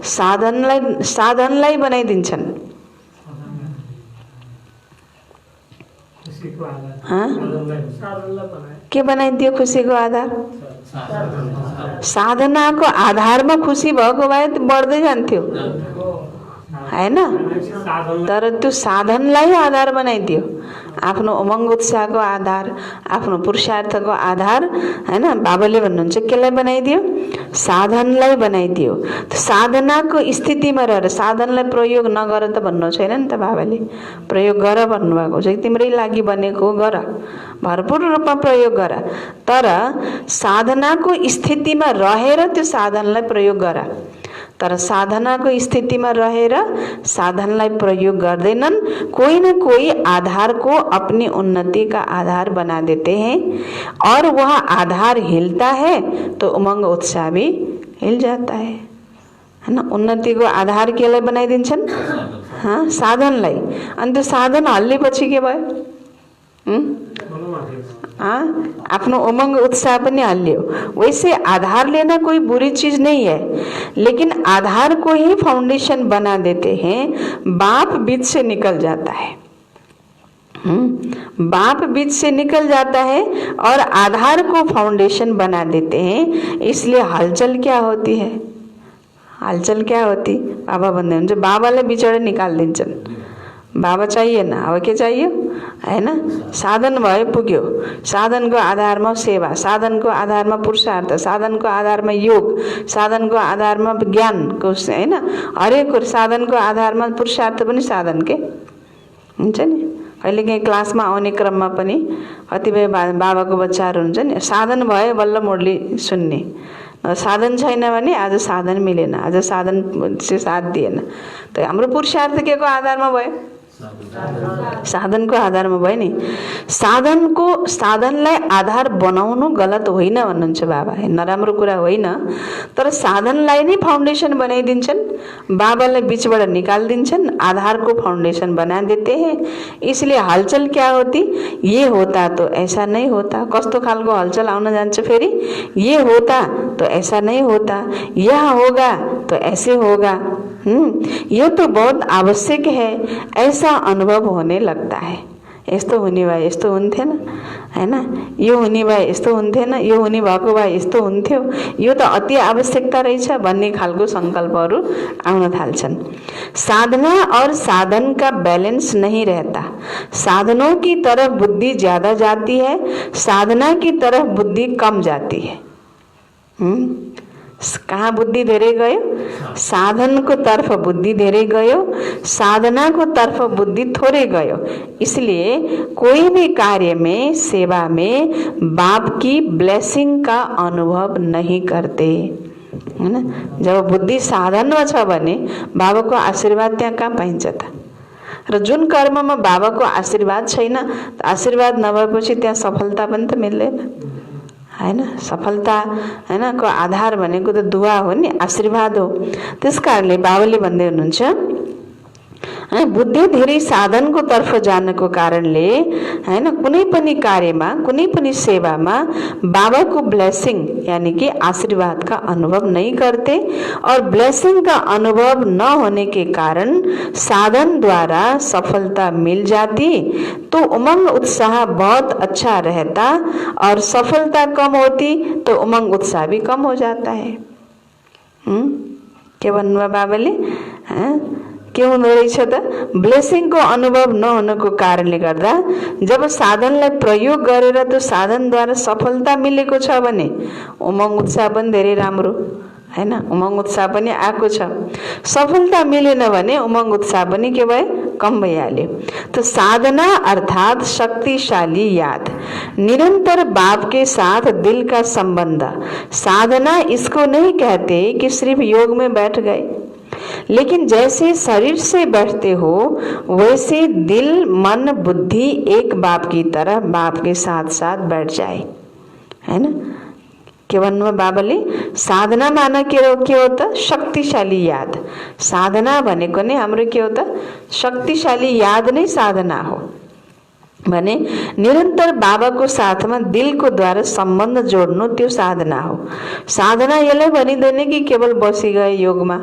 A: साधनलाई बनाइदिन्छन्। के बनाइदियो खुसीको आधार? साधनाको आधारमा खुसी भएको भए बढ्दै जान्थ्यो हैन। तर त्यो साधनलाई आधार बनाइदियो, आफ्नो उमङ्ग उत्साहको आधार, आफ्नो पुरुषार्थको आधार हैन। बाबाले भन्नुहुन्छ केलाई बनाइदियो? साधनलाई बनाइदियो। साधनाको स्थितिमा रहेर साधनलाई प्रयोग नगर त भन्नु छैन नि त बाबाले, प्रयोग गर भन्नुभएको छ। तिम्रै लागि बनेको गर, भरपूर रूपमा प्रयोग गर। तर साधनाको स्थितिमा रहेर त्यो साधनलाई प्रयोग गर। तर साधनाको स्थितिमा रहेर साधनलाई प्रयोग गर्दैनन्। कोई न कोई आधार को अपनी उन्नति का आधार बना देते हैं और वह आधार हिलता है तो उमंग उत्साह भी हिल जाता है हैन। उन्नति को आधार केलाई बनाइदिन्छन्? हाँ, साधनलाई। अनि त्यो साधन हल्लेपछि के भयो? आफ्नो उमंग उत्साह पनि हल्लियो। वैसे आधार लेना कोई बुरी चीज नहीं है, लेकिन आधार को ही फाउंडेशन बना देते हैं। बाप बीच से निकल जाता है, बाप बीच से निकल जाता है और आधार को फाउंडेशन बना देते हैं। इसलिए हलचल क्या होती है? हलचल क्या होती? बाबा भन्दै हुन्छ बाबाले बिचबाट निकालिदिन्छन्। बाबा चाहिएन, अब के चाहियो हैन? साधन भयो, पुग्यो। साधनको आधारमा सेवा, साधनको आधारमा पुरुषार्थ, साधनको आधारमा योग, साधनको आधारमा ज्ञानको हैन। हरेक साधनको आधारमा पुरुषार्थ पनि साधन के हुन्छ नि। कहिले काहीँ क्लासमा आउने क्रममा पनि कतिपय बाबाको बच्चाहरू हुन्छ नि, साधन भयो बल्ल मुरली सुन्ने, साधन छैन भने आज साधन मिलेन, आज साधन से साथ दिएन। त हाम्रो पुरुषार्थ के को आधारमा भयो? साधनको आधारमा भयो नि। साधनलाई आधार बनाउनु गलत होइन भन्नुहुन्छ बाबा, नराम्रो कुरा होइन। तर साधनलाई नै फाउंडेशन बनाइदिन्छन्, बाबालाई बीचबाट निकालिदिन्छन्, आधार को फाउंडेशन बना देते हैं। इसलिए हलचल क्या होती? ये होता तो ऐसा नहीं होता। कस्तो खालको हलचल आउन जान्छ फेरि? ये होता तो ऐसा नहीं होता, यह होगा तो ऐसे होगा। ये तो बहुत आवश्यक है, ऐसा अनुभव होने लगता है। यस्तो हुने भए यस्तो हुन्थेन हैन, यो हुने भए यस्तो हुन्थेन, यो हुने भएको भए यस्तो हुन्थ्यो, यो त अति आवश्यकता रहेछ भन्ने खालको संकल्पहरू आउन थाल्छन्। साधना और साधन का बैलेंस नहीं रहता। साधनों की तरफ बुद्धि ज्यादा जाती है, साधना की तरफ बुद्धि कम जाती है। कहाँ बुद्धि धेरै गयो? साधनको तर्फ बुद्धि धेरै गयो, साधनाको तर्फ बुद्धि थोड़े गयो। इसलिए कोई भी कार्य में, सेवा में बाप की ब्लेसिंग का अनुभव नहीं करते, है ना। जब बुद्धि साधनमा छ भने बाबाको आशीर्वाद त्यहाँ कहाँ पाइन्छ त? र जुन कर्ममा बाबाको आशीर्वाद छैन, आशीर्वाद नभएपछि त्यहाँ सफलता पनि त मिल्दैन, हैन। सफलता हैन को आधार भनेको त दुआ हो नि, आशीर्वाद हो। त्यसकारणले बाबाले भन्दै हुनुहुन्छ बुद्धि धेरै साधनको तर्फ जानको कारणले हैन कुनै पनि कार्यमा, कुनै पनि सेवामा बाबा को ब्लेसिंग यानी कि आशीर्वाद का अनुभव नहीं करते। और ब्लेसिंग का अनुभव न होने के कारण साधन द्वारा सफलता मिल जाती तो उमंग उत्साह बहुत अच्छा रहता, और सफलता कम होती तो उमंग उत्साह भी कम हो जाता है। के भन्नुभयो बाबाले? के हुँदो रहेछ त? ब्लेसिङको अनुभव नहुनुको कारणले गर्दा जब साधनलाई प्रयोग गरेर त्यो साधनद्वारा सफलता मिलेको छ भने उमंग उत्साह पनि धेरै राम्रो, हैन। उमंग उत्साह पनि आएको छ। सफलता मिलेन भने उमंग उत्साह पनि के भयो? कम भइहाल्यो। तो साधना अर्थात शक्तिशाली याद, निरंतर बाप के साथ दिल का संबंध। साधना इसको नहीं कहते कि सिर्फ योग में बैठ गए, लेकिन जैसे शरीर से बैठते हो वैसे दिल, मन, बुद्धि एक बाप की तरह बाप के साथ साथ बैठ जाए, है ना। के भन्नुभयो बाबाले? साधना माना के हो त? शक्तिशाली याद। साधना भनेको नै हाम्रो के हो त? शक्तिशाली याद नै साधना हो भने निरंतर बाबाको साथमा दिलको द्वारा सम्बन्ध जोड्नु त्यो साधना हो। साधना यसलाई भनिँदैन कि केवल बसिगए योगमा,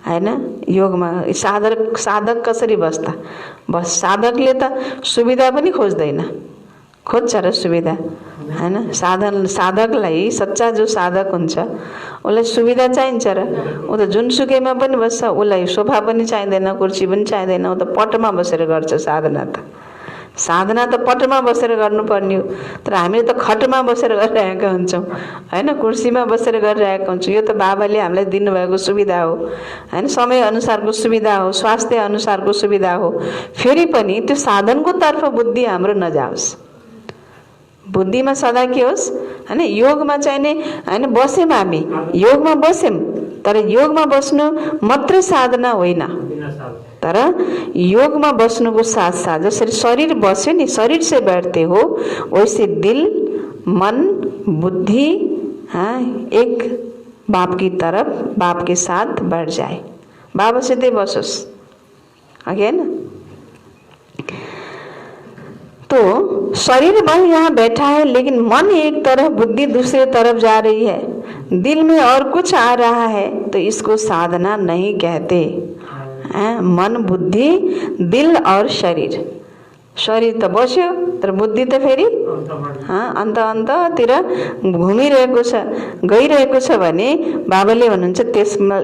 A: हैन। योगमा साधक कसरी बस्ता? बस साधकले त सुविधा पनि खोज्दैन, खोज्छ र सुविधा, हैन। साधकलाई, सच्चा जो साधक हुन्छ उसलाई सुविधा चाहिन्छ र ऊ त जुनसुकैमा पनि बस्छ, उसलाई सोफा पनि चाहिँदैन, कुर्सी पनि चाहिँदैन, ऊ त पटमा बसेर गर्छ साधना त। साधना त पटमा बसेर गर्नुपर्ने हो, तर हामी त खटमा बसेर गरिरहेका हुन्छौँ, हैन। कुर्सीमा बसेर गरिरहेका हुन्छौँ। यो त बाबाले हामीलाई दिनुभएको सुविधा हो, हैन। समय अनुसारको सुविधा हो, स्वास्थ्य अनुसारको सुविधा हो। फेरि पनि त्यो साधनको तर्फ बुद्धि हाम्रो नजाओस्। बुद्धिमा सदा के होस्, हैन। योगमा चाहिने, हैन, बस्यौँ हामी, योगमा बस्यौँ, तर योगमा बस्नु मात्रै साधना होइन, तर योगमा बस्नुको साथ साथ जसरी शरीर बस्यो नि, शरीर से बैठते हो वैसे दिल, मन, बुद्धि एक बाप की तरफ, बाप के साथ बैठ जाए। बाबा सिधै बसोस्, है ना। तो शरीर मन यहाँ बैठा है, लेकिन मन एक तरफ, बुद्धि दूसरे तरफ जा रही है, दिल में और कुछ आ रहा है, तो इसको साधना नहीं कहते। मन, बुद्धि, दिल और शरीर। शरीर त बस्यो तर बुद्धि त फेरि अन्ततिर घुमिरहेको छ, गइरहेको छ भने बाबाले भन्नुहुन्छ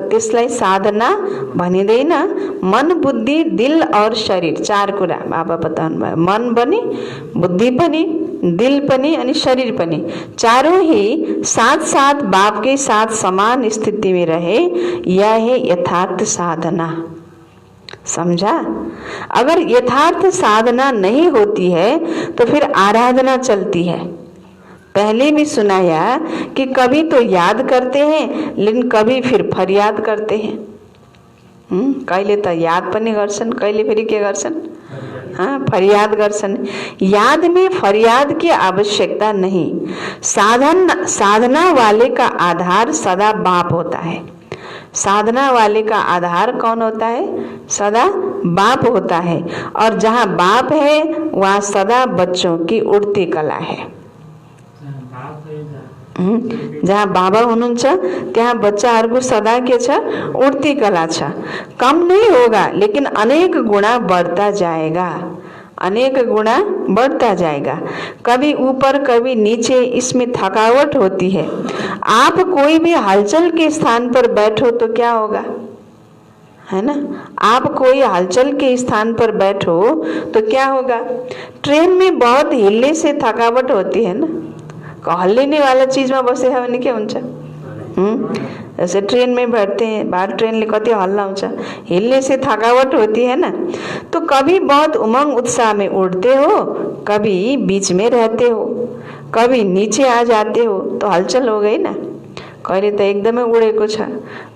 A: त्यसलाई साधना भनिँदैन। मन, बुद्धि, दिल और शरीर, चार कुरा बाबा बताउनु भयो। मन पनि, बुद्धि पनि, दिल पनि अनि शरीर पनि, चारों ही साथ साथ बाप के साथ समान स्थिति में रहे, यह है यथार्थ साधना। समझा? अगर यथार्थ साधना नहीं होती है तो फिर आराधना चलती है। पहले भी सुनाया कि कभी तो याद करते हैं, लेकिन कभी फिर फरियाद करते हैं। कहिले त याद पनि गर्छन्, कहिले फेरि के गर्छन्? फरियाद गर्छन्। याद में फरियाद की आवश्यकता नहीं। साधना वाले का आधार सदा बाप होता है। साधना वाले का आधार कौन होता है? सदा बाप होता है। और जहाँ बाप है वहाँ सदा बच्चों की उड़ती कला है। जहाँ बाबा हुनुहुन्छ त्यहाँ बच्चाहरूको सदा के छ? उड़ती कला छ। कम नहीं होगा, लेकिन अनेक गुणा बढ़ता जाएगा, अनेक गुणा बढ़ता जाएगा। कभी ऊपर कभी नीचे, इसमें थकावट होती है। आप कोई भी हलचल के स्थान पर बैठो तो क्या होगा, है ना। आप कोई हलचल के स्थान पर बैठो तो क्या होगा? ट्रेन में बहुत हिलने से थकावट होती है ना। हल्लिने वाला चीज में बसे भने के हुन्छ? जैसे ट्रेन में बैठते हैं, बाहर ट्रेनले कति हल्ला हुन्छ, हिलने से थकावट होती है ना। तो कभी बहुत उमंग उत्साह में उड़ते हो, कभी बीच में रहते हो, कभी नीचे आ जाते हो, तो हलचल हो गई ना। कहिले त एकदमै उडेको छ,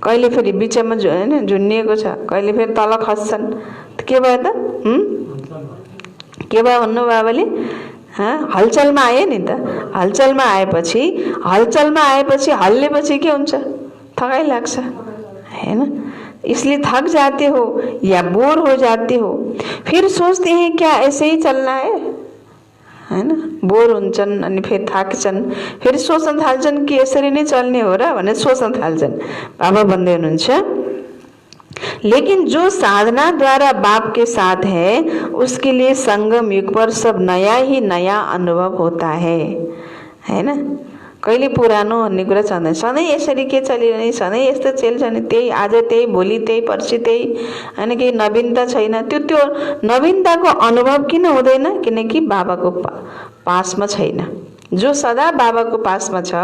A: कहिले फेरि बिचमा हैन झुन्निएको छ, कहिले फेरि तल खस्छन्। के भयो त? के भयो भन्नु बाबाले? हलचलमा आए नि त। हलचलमा आएपछि हल्लेपछि के हुन्छ? थकाइ लाग्छ हैन। इसलिए थक जाते हो या बोर हो जाते हो, फिर सोचते हैं क्या ऐसे ही चलना हैन। बोर हुन्छन् अनि फेरि थाक्छन्, फेरि सोच्न थाल्छन् कि यसरी नै चल्ने हो र भनेर सोच्न थाल्छन्। बाबा भन्दै हुनुहुन्छ, लेकिन जो साधना द्वारा बाप के साथ है उसके लिए संगम युग पर सब नया ही नया अनुभव होता है ना। कहिले पुरानो भन्ने कुरा छँदैन, सधैँ यसरी के चलिरहने, सधैँ यस्तो चल्छ नि, त्यही आज त्यही, भोलि त्यही, पर्सि त्यही हैन। केही नवीनता छैन। त्यो नवीनताको अनुभव किन हुँदैन? किनकि बाबाको पासमा छैन। जो सदा बाबाको पासमा छ,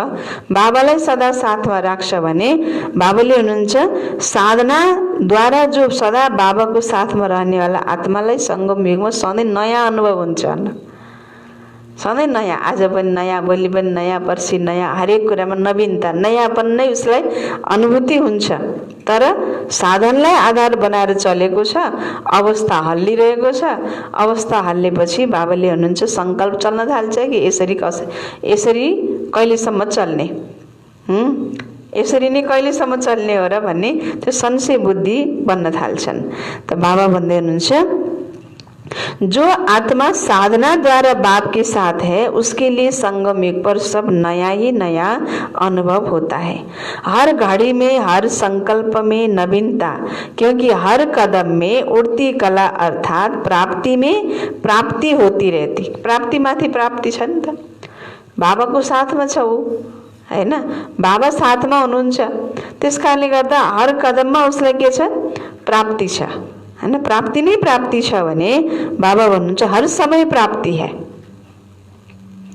A: बाबालाई सदा साथमा राख्छ भने बाबाले हुनुहुन्छ साधनाद्वारा जो सदा बाबाको साथमा रहनेवाला आत्मालाई सङ्गम युगमा सधैँ नयाँ अनुभव हुन्छ। सधैँ नयाँ, आज पनि नयाँ, भोलि पनि नयाँ, पर्सि नयाँ, हरेक कुरामा नवीनता, नयाँपन नै उसलाई अनुभूति हुन्छ। तर साधनलाई आधार बनाएर चलेको छ, अवस्था हल्लिरहेको छ। अवस्था हल्लेपछि बाबाले हुनुहुन्छ सङ्कल्प चल्न थाल्छ कि यसरी कहिलेसम्म चल्ने, यसरी नै कहिलेसम्म चल्ने हो र भन्ने त्यो संशय बुद्धि बन्न थाल्छन्। त बाबा भन्दै हुनुहुन्छ, जो आत्मा साधना द्वारा बाप के साथ है उसके लिए संगम युग पर सब नया ही नया अनुभव होता है। हर घड़ी में, हर संकल्प में नवीनता, क्योंकि हर कदम में उड़ती कला अर्थात प्राप्ति में प्राप्ति होती रहती। प्राप्ति माथि प्राप्ति छ नि त। बाबाको साथमा छ ऊ हैन, बाबा साथमा हुनुहुन्छ। त्यसकारणले गर्दा हर कदममा उसलाई के छ? प्राप्ति छ हैन। प्राप्ति नै प्राप्ति छ भने बाबा भन्नुहुन्छ हर समय प्राप्ति है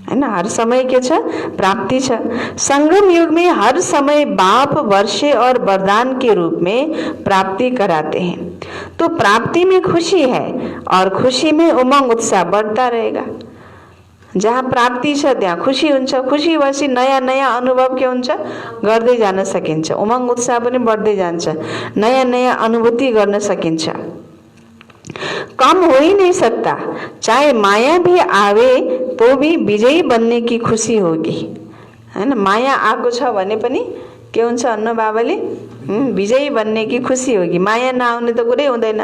A: हैन। हर समय के छ? प्राप्ति छ। संगम युग में हर समय बाप वर्षे और वरदान के रूप में प्राप्ति कराते हैं। तो प्राप्ति में खुशी है और खुशी में उमंग उत्साह बढ़ता रहेगा। जहाँ प्राप्ति छ त्यहाँ खुशी हुन्छ। खुशी भएपछि नयाँ नयाँ अनुभव के हुन्छ? गर्दै जान सकिन्छ। उमंग उत्साह पनि बढ्दै जान्छ। नयाँ नयाँ अनुभूति गर्न सकिन्छ। कम हो ही नहीं सकता, चाहे माया भी आवे तो भी विजयी बनने की खुशी होगी हैन। माया आएको छ भने पनि के हुन्छ भन्नु बाबाले? विजयी बन्ने की खुशी होगी। माया नआउने त कुरै हुँदैन।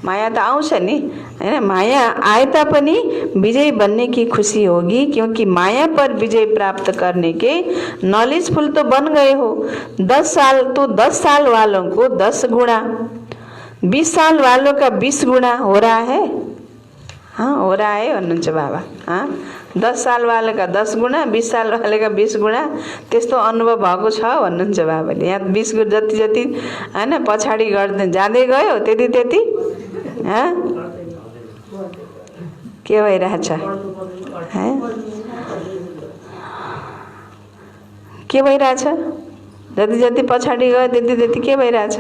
A: माया त आउँछ नि हैन। माया आए तापनि विजयी बनने की खुशी होगी, क्योंकि माया पर विजय प्राप्त करने के नॉलेजफुल तो बन गए हो। 10 साल तो 10 साल वालों को 10 गुणा, 20 साल वालों का 20 गुणा हो रहा है। हाँ, हो रहा है भन्नुहुन्छ बाबा। 10 साल वाले का 10 गुणा, 20 साल वाले का 20 गुणा त्यस्तो अनुभव भएको छ भन्नुहुन्छ बाबाले। यहाँ 20 गुणा जति जति हैन पछाडि गर्दै जाँदै गयो त्यति त्यति के भइरहेछ? के भइरहेछ? जति जति पछाडि गयो त्यति त्यति के भइरहेछ?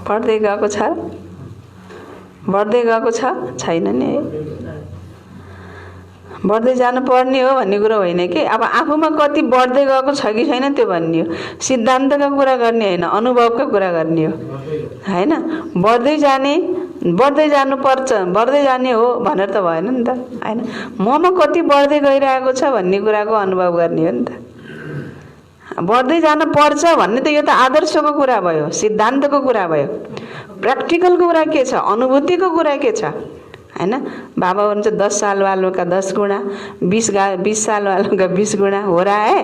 A: पढ्दै गएको छ? बढ्दै गएको छ? छैन नि है। बढ्दै जानु पर्ने हो भन्ने कुरा होइन कि अब आफूमा कति बढ्दै गएको छ कि छैन त्यो भन्ने हो। सिद्धान्तका कुरा गर्ने होइन, अनुभवका कुरा गर्ने हो हैन। बढ्दै जानुपर्छ, बढ्दै जाने हो भनेर त भएन नि त हैन। ममा कति बढ्दै गइरहेको छ भन्ने कुराको अनुभव गर्ने हो नि त। बढ्दै जानु पर्छ भन्ने त यो त आदर्शको कुरा भयो, सिद्धान्तको कुरा भयो। प्र्याक्टिकलको कुरा के छ? अनुभूतिको कुरा के छ हैन। बाबा भन्छ 10 साल वालों का 10 गुणा, 20 साल वालों का 20 गुणा हो रहा है।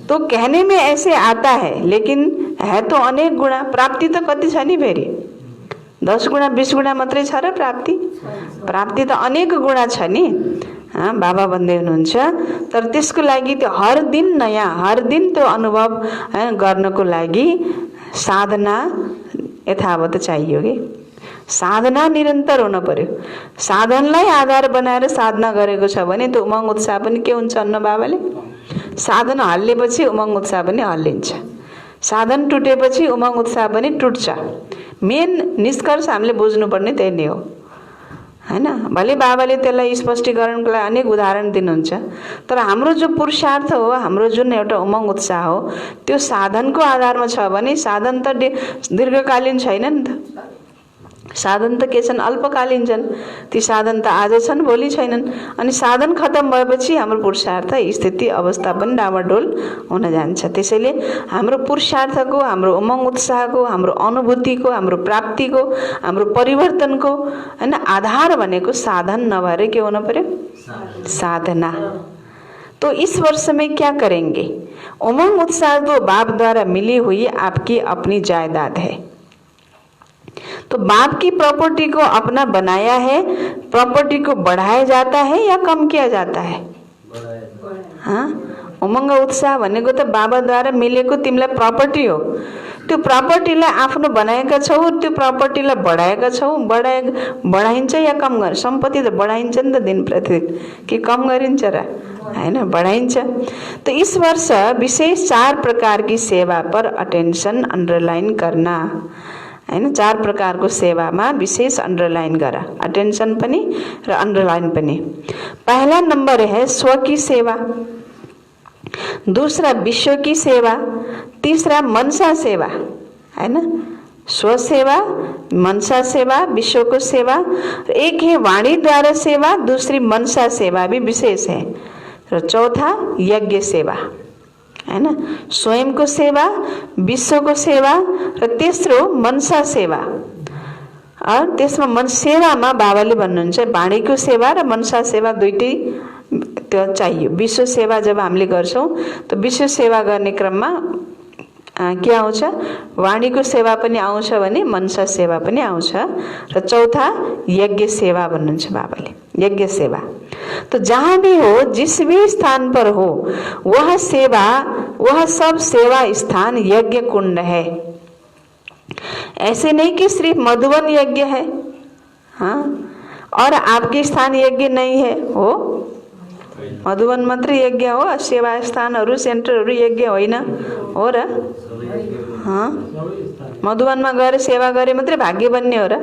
A: तो कहने में ऐसे आता है, लेकिन है तो अनेक गुणा। प्राप्ति त कति छ नि फेरि? 10 गुणा 20 गुणा मात्रै छ र प्राप्ति? प्राप्ति त अनेक गुणा छ नि। बाबा भन्दै हुनुहुन्छ तर त्यसको लागि त्यो हर दिन नयाँ, हर दिन त्यो अनुभव गर्नको लागि साधना यथावत चाहियो कि। साधना निरन्तर हुन पर्यो। साधनलाई आधार बनाएर साधना गरेको छ भने त्यो उमङ्ग उत्साह पनि के हुन्छ अन्न बाबाले? साधन हल्लेपछि उमङ्ग उत्साह पनि हल्लिन्छ। साधन टुटेपछि उमङ्ग उत्साह पनि टुट्छ। मेन निष्कर्ष हामीले बुझ्नुपर्ने त्यही नै हो, हैन? भले बाबाले त्यसलाई स्पष्टीकरणको लागि अनेक उदाहरण दिनुहुन्छ, तर हाम्रो जो पुरुषार्थ हो, हाम्रो जुन एउटा उमङ्ग उत्साह हो, त्यो साधनको आधारमा छ भने साधन त दीर्घकालीन छैन नि त। साधन त के छन्? अल्पकालीन छन्। ती साधन त आज छन्, भोलि छैनन्। अनि साधन खत्तम भएपछि हाम्रो पुरुषार्थ स्थिति अवस्था पनि डामाडोल हुन जान्छ। त्यसैले हाम्रो पुरुषार्थको, हाम्रो उमङ्ग उत्साहको, हाम्रो अनुभूतिको, हाम्रो प्राप्तिको, हाम्रो परिवर्तनको हैन आधार भनेको साधन नभएर के हुन पर्यो? साधना। तो इस वर्ष में क्या करेंगे? उमंग उत्साह तो बाप द्वारा मिली हुई आपकी अपनी जायदाद है। तो बाप की प्रॉपर्टी को अपना बनाया है, प्रॉपर्टी को बढ़ाया जाता है या कम किया जाता है? हाँ, उमंग उत्साह भनेको त बाबाद्वारा मिलेको तिमीलाई प्रॉपर्टी हो। त्यो प्रॉपर्टीलाई आफ्नो बनाएका छौ, त्यो प्रॉपर्टीलाई बढाएका छौ। बढाइन्छ या कम गर्छ? सम्पत्ति त बढाइन्छ नि त दिन प्रतिदिन, कि कम गरिन्छ र? हैन, बढाइन्छ। तो इस वर्ष विशेष 4 प्रकार की सेवा पर अटेंशन अंडरलाइन करना, हैन? 4 प्रकारको सेवामा विशेष अंडरलाइन गर, अटेंशन पनि र अंडरलाइन पनि। पहला नंबर है स्व की सेवा, दूसरा विश्व की सेवा, तीसरा मनसा सेवा, है ना? स्व सेवा, मनसा सेवा, विश्व को सेवा। एक है वाणी द्वारा सेवा, दूसरी मनसा सेवा भी विशेष है, र चौथा यज्ञ सेवा, है ना? स्वयं को सेवा, विश्व को सेवा र तेस्रो मनसा सेवा। और त्यसमा मन सेवामा बाबाले भन्नुहुन्छ वाणीको सेवा र मनसा सेवा दुईटै त्यो चाहियो। विश्व सेवा जब हामीले गर्छौं त विश्व सेवा गर्ने क्रममा के आउँछ? वाणीको सेवा पनि आउँछ भने मनसा सेवा पनि आउँछ, र चौथा यज्ञ सेवा भन्नुहुन्छ बाबाले, यज्ञ सेवा। तो जहाँ भी हो, जिस भी स्थान पर हो, वह सेवा, वह सब सेवा स्थान यज्ञ कुंड है। ऐसे नहीं कि सिर्फ मधुबन यज्ञ है, हाँ, और आपके स्थान यज्ञ नहीं है। हो, मधुबन मात्र यज्ञ हो, सेवा स्थानहरू सेन्टरहरू यज्ञ होइन हो र? हाँ, मधुबनमा गएर सेवा गरे मात्रै भाग्य बन्ने हो र?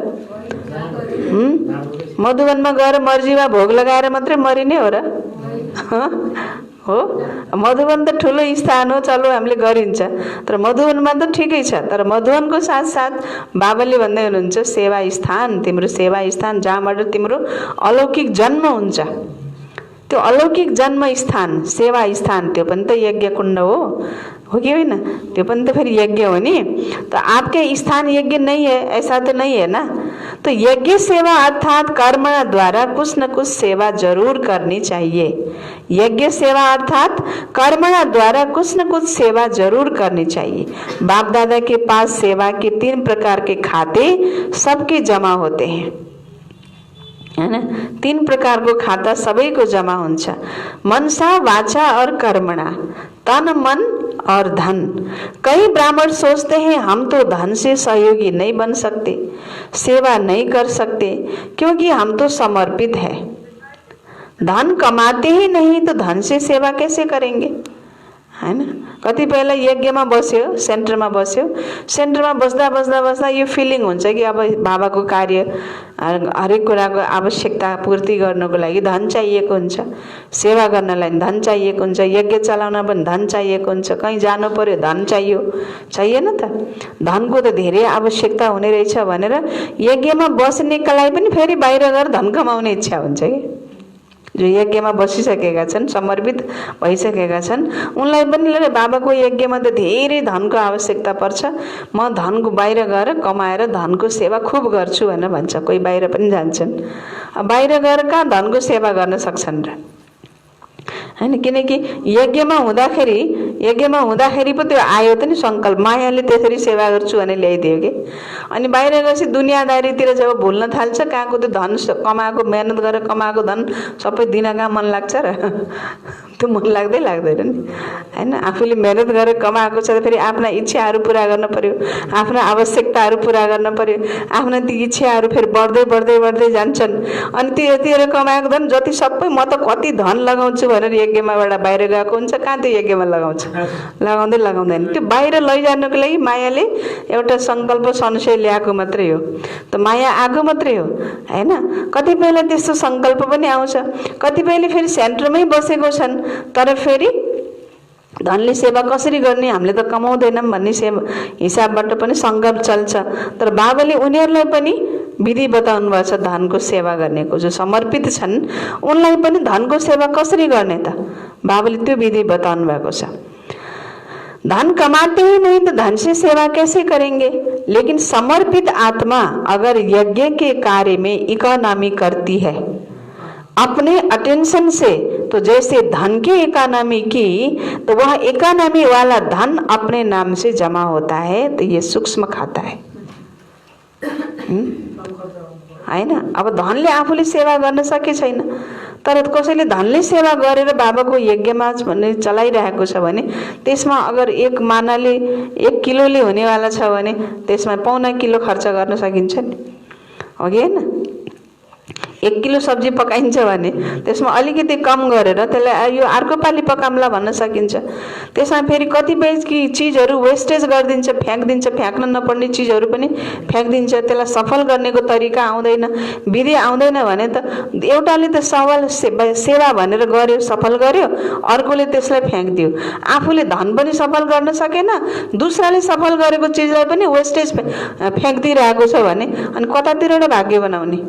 A: मधुबनमा गएर मर्जीमा भोग लगाएर मात्रै मरिने हो र? हो, मधुबन त ठुलो स्थान हो, चलो हामीले गरिन्छ। तर मधुबनमा त ठिकै छ, तर मधुबनको साथसाथ बाबाले भन्दै हुनुहुन्छ सेवा स्थान, तिम्रो सेवा स्थान जहाँबाट तिम्रो अलौकिक जन्म हुन्छ, त्यो अलौकिक जन्म स्थान, सेवा स्थान, त्यो पनि त यज्ञ कुण्ड हो कि होइन? त्यो पनि त फेरि यज्ञ हो नि। तो आपके स्थान यज्ञ नहीं है, ऐसा तो नहीं है ना? तो यज्ञ सेवा अर्थात कर्म द्वारा कुछ न कुछ सेवा जरूर करनी चाहिए। यज्ञ सेवा अर्थात कर्म द्वारा कुछ न कुछ सेवा जरूर करनी चाहिए। बाप दादा के पास सेवा के 3 प्रकार के खाते सबके जमा होते हैं, है ना? 3 प्रकार को खाता सबैको जमा हुन्छ। मनसा, वाचा और कर्मणा, तन, मन और धन। कई ब्राह्मण सोचते हैं हम तो धन से सहयोगी नहीं बन सकते, सेवा नहीं कर सकते, क्योंकि हम तो समर्पित है। धन कमाते ही नहीं तो धन से सेवा कैसे करेंगे, है ना? कतिपयलाई यज्ञमा बस्यो, सेन्टरमा बस्यो, सेन्टरमा बस्दा बस्दा बस्दा यो फिलिङ हुन्छ कि अब बाबाको कार्य हरेक कुराको आवश्यकता पूर्ति गर्नको लागि धन चाहिएको हुन्छ, सेवा गर्नलाई धन चाहिएको हुन्छ, यज्ञ चलाउन पनि धन चाहिएको हुन्छ, कहीँ जानु पर्यो धन चाहियो, चाहिएन त? धनको त धेरै आवश्यकता हुने रहेछ भनेर यज्ञमा बस्नेकालाई पनि फेरि बाहिर गएर धन कमाउने इच्छा हुन्छ कि जो यज्ञमा बसिसकेका छन्, समर्पित भइसकेका छन्, उनलाई पनि बाबाको यज्ञमा त धेरै धनको आवश्यकता पर्छ, म धनको बाहिर गएर कमाएर धनको सेवा खुब गर्छु भनेर भन्छ। कोही बाहिर पनि जान्छन्, बाहिर गएर कहाँ धनको सेवा गर्न सक्छन् र? हैन, किनकि यज्ञमा हुँदाखेरि पो त्यो आयो त नि संकल्प, मायाले त्यसरी सेवा गर्छु भने ल्याइदियो कि। अनि बाहिर गएपछि दुनियादारीतिर जब भुल्न थाल्छ, कहाँको त्यो धन कमाएको, मेहनत गरेर कमाएको धन सबै दिन कहाँ मन लाग्छ र? त्यो मन लाग्दैन नि हैन। आफूले मेहनत गरेर कमाएको छ त फेरि आफ्ना इच्छाहरू पुरा गर्न पर्यो, आफ्ना आवश्यकताहरू पुरा गर्न पर्यो। आफ्ना ती इच्छाहरू फेरि बढ्दै बढ्दै बढ्दै जान्छन्। अनि त्यो यतिखेर कमाएको धन जति सबै म त कति धन लगाउँछु भनेर यज्ञमाबाट बाहिर गएको हुन्छ। कहाँ त्यो यज्ञमा लगाउँछ? लगाउँदैन। त्यो बाहिर लैजानुको लागि मायाले एउटा सङ्कल्प संशय ल्याएको मात्रै हो। त माया आगो मात्रै हो हैन। कतिपयलाई त्यस्तो सङ्कल्प पनि आउँछ, कतिपयले फेरि सेन्टरमै बसेको छन् तर फेरि धनले सेवा कसरी गर्ने, हामीले त कमाउँदैनौँ भन्ने हिसाबबाट पनि सङ्कल्प चल्छ। तर बाबाले उनीहरूलाई पनि विधि बताउनु भएको छ धनको सेवा गर्नेको। जो समर्पित छन् उनलाई पनि धनको सेवा कसरी गर्ने त बाबाले त्यो विधि बताउनु भएको छ। धन कमाते ही नहीं तो धन से सेवा कैसे करेंगे? लेकिन समर्पित आत्मा अगर यज्ञ के कार्य में इकोनॉमी करती है अपने अटेंशन से, तो जैसे धन की इकोनॉमी की तो वह इकोनॉमी वाला धन अपने नाम से जमा होता है। तो ये सूक्ष्म खाता है हैन। अब धनले आफूले सेवा गर्न सके छैन, तर कसैले धनले सेवा गरेर बाबाको यज्ञमा भन्ने चलाइरहेको छ भने त्यसमा अगर एक मानाले 1 किलोले हुनेवाला छ भने त्यसमा 1.25 किलो खर्च गर्न सकिन्छ नि, हो कि हैन? 1 किलो सब्जी पकाइन्छ भने त्यसमा अलिकति कम गरेर त्यसलाई यो अर्को पालि पकाउँला भन्न सकिन्छ। त्यसमा फेरि कतिपय चिजहरू वेस्टेज गरिदिन्छ, फ्याँक्दिन्छ, फ्याँक्न नपर्ने चिजहरू पनि फ्याँक्दिन्छ। त्यसलाई सफल गर्नेको तरिका आउँदैन, विधि आउँदैन भने त एउटाले त सेवा भनेर गर्यो, सफल गर्यो, अर्कोले त्यसलाई फ्याँक्दियो। आफूले धन पनि सफल गर्न सकेन, दुसराले सफल गरेको चिजलाई पनि वेस्टेज फ्याँक्दिरहेको छ भने अनि कतातिरबाट भाग्य बनाउने?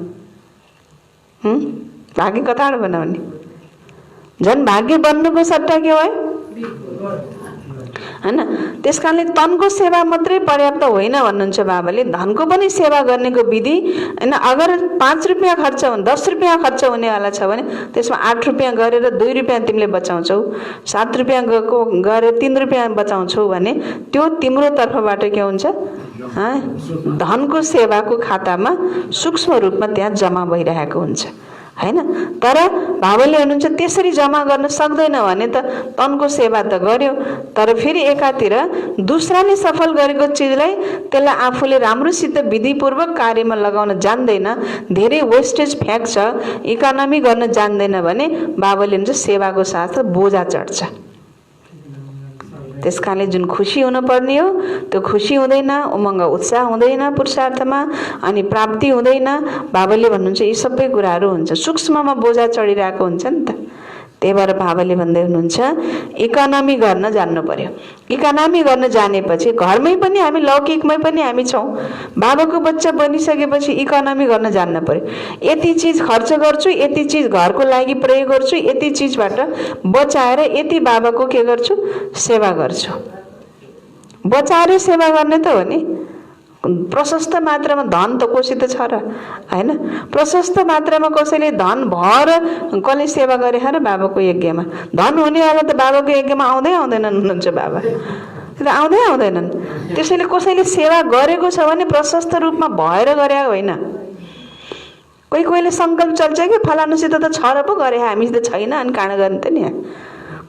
A: भाग्य कताबाट बनाउने? झन् भाग्य बन्नुको सट्टा के भयो हैन। त्यस कारणले तनको सेवा मात्रै पर्याप्त होइन भन्नुहुन्छ बाबाले, धनको पनि सेवा गर्नेको विधि हैन। अगर 5 रुपियाँ खर्च 10 रुपियाँ खर्च हुनेवाला छ भने त्यसमा 8 रुपियाँ गरेर 2 रुपियाँ तिमीले बचाउँछौ, 7 रुपियाँ गरेर 3 रुपियाँ बचाउँछौ भने त्यो तिम्रो तर्फबाट के हुन्छ? धनको सेवाको खातामा सूक्ष्म रूपमा त्यहाँ जमा भइरहेको हुन्छ हैन। तर बाबाले भन्नुहुन्छ त्यसरी जमा गर्न सक्दैन भने त तनको सेवा त गर्यो, तर फेरि एकातिर दुसराले सफल गरेको चिजलाई त्यसलाई आफूले राम्रोसित विधिपूर्वक कार्यमा लगाउन जान्दैन, धेरै वेस्टेज फ्याँक्छ, इकोनोमी गर्न जान्दैन भने बाबाले भन्छ सेवाको साथ बोझा चढ्छ। त्यसकारणले जुन खुसी हुनुपर्ने हो त्यो खुसी हुँदैन, उमङ्ग उत्साह हुँदैन पुरुषार्थमा, अनि प्राप्ति हुँदैन। बाबाले भन्नुहुन्छ यी सबै कुराहरू हुन्छ, सूक्ष्ममा बोझा चढिरहेको हुन्छ नि त। त्यही भएर बाबाले भन्दै हुनुहुन्छ इकोनोमी गर्न जान्नु पर्यो। इकोनोमी गर्न जानेपछि घरमै पनि हामी लौकिकमै पनि हामी छौँ। बाबाको बच्चा बनिसकेपछि इकोनोमी गर्न जान्न पर्यो। यति चिज खर्च गर्छु, यति चिज घरको लागि प्रयोग गर्छु, यति चिजबाट बचाएर यति बाबाको के गर्छु? सेवा गर्छु। बचाएर सेवा गर्ने त हो नि। प्रशस्त मात्रामा धन त कोसित छ र हैन। प्रशस्त मात्रामा कसैले धन भएर कसले सेवा गरे र बाबाको यज्ञमा? धन हुनेवाला त बाबाको यज्ञमा आउँदैनन् हुनुहुन्छ बाबा, आउँदैनन्। त्यसैले कसैले सेवा गरेको छ भने प्रशस्त रूपमा भएर गरे होइन। कोहीले सङ्कल्प चल्छ कि फलानुसित त छ र पो गरे, हामीसित छैन, अनि काँड गर्ने त नि।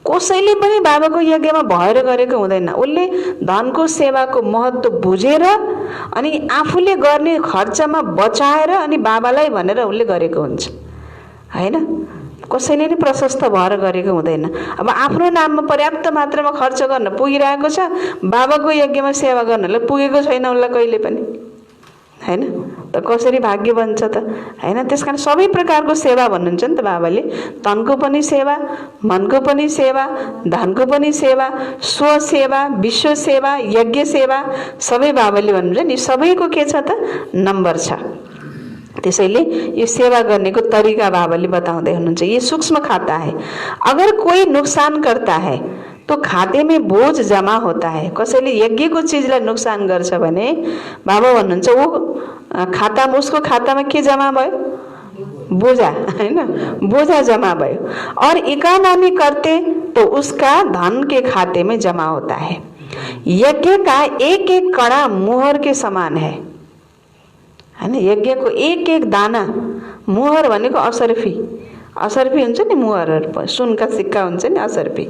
A: कसैले पनि बाबाको यज्ञमा भएर गरेको हुँदैन। उसले धनको सेवाको महत्त्व बुझेर अनि आफूले गर्ने खर्चमा बचाएर अनि बाबालाई भनेर उसले गरेको हुन्छ हैन। कसैले नि प्रशस्त भएर गरेको हुँदैन। अब आफ्नो नाममा पर्याप्त मात्रामा खर्च गर्न पुगिरहेको छ, बाबाको यज्ञमा सेवा गर्नलाई पुगेको छैन उसलाई कहिले पनि हैन। त कसरी भाग्य बन्छ त हैन। त्यसकारण सबै प्रकारको सेवा भन्नुहुन्छ नि त बाबाले। तनको पनि सेवा, मनको पनि सेवा, धनको पनि सेवा, स्व सेवा, विश्व सेवा, यज्ञ सेवा, सबै बाबाले भन्नुहुन्छ नि। सबैको के छ त? नम्बर छ। त्यसैले यो सेवा करने को तरीका बाबाले बताउँदै हुनुहुन्छ। ये सूक्ष्म खाता है। अगर कोई नुकसान करता है तो खाते में बोझ जमा होता है। कसैले यज्ञ को चीजलाई नुकसान गर्छ भने बाबा भन्नुहुन्छ वो खातामा, उसको खातामा के जमा भयो? बोझा, हैन, बोझा जमा भयो। और इकोनॉमी करते तो उसका धन के खाते में जमा होता है। यज्ञ का एक एक कणा मुहर के समान है, हैन। यज्ञ को एक एक दाना, मुहर भनेको असरफी, असर्फी हुन्छ नि मुहरहरू, सुनका सिक्का हुन्छ नि असर्फी।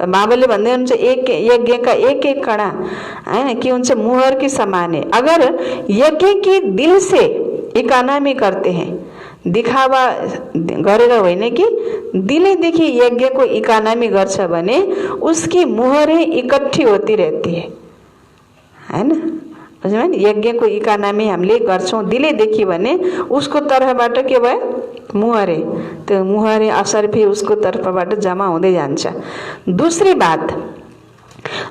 A: बाबाले भन्दै हुनुहुन्छ एक यज्ञ का एक एक कणा हैन के हुन्छ मुहर के समान है। अगर यज्ञ के दिल से इकोनॉमी करते हैं, दिखावा गरेर होइन कि दिलैदेखि यज्ञ को इकोनॉमी गर्छ भने उसकी मुहरें इकट्ठी होती रहती है हैन। बुझ्नुभयो नि, यज्ञको इकोनॉमी हामीले गर्छौं दिलैदेखि भने उसको तर्फबाट के भयो मुहरे, त्यो मुहरे असर्फी उसको तर्फबाट जमा हुँदै जान्छ। दूसरी बात,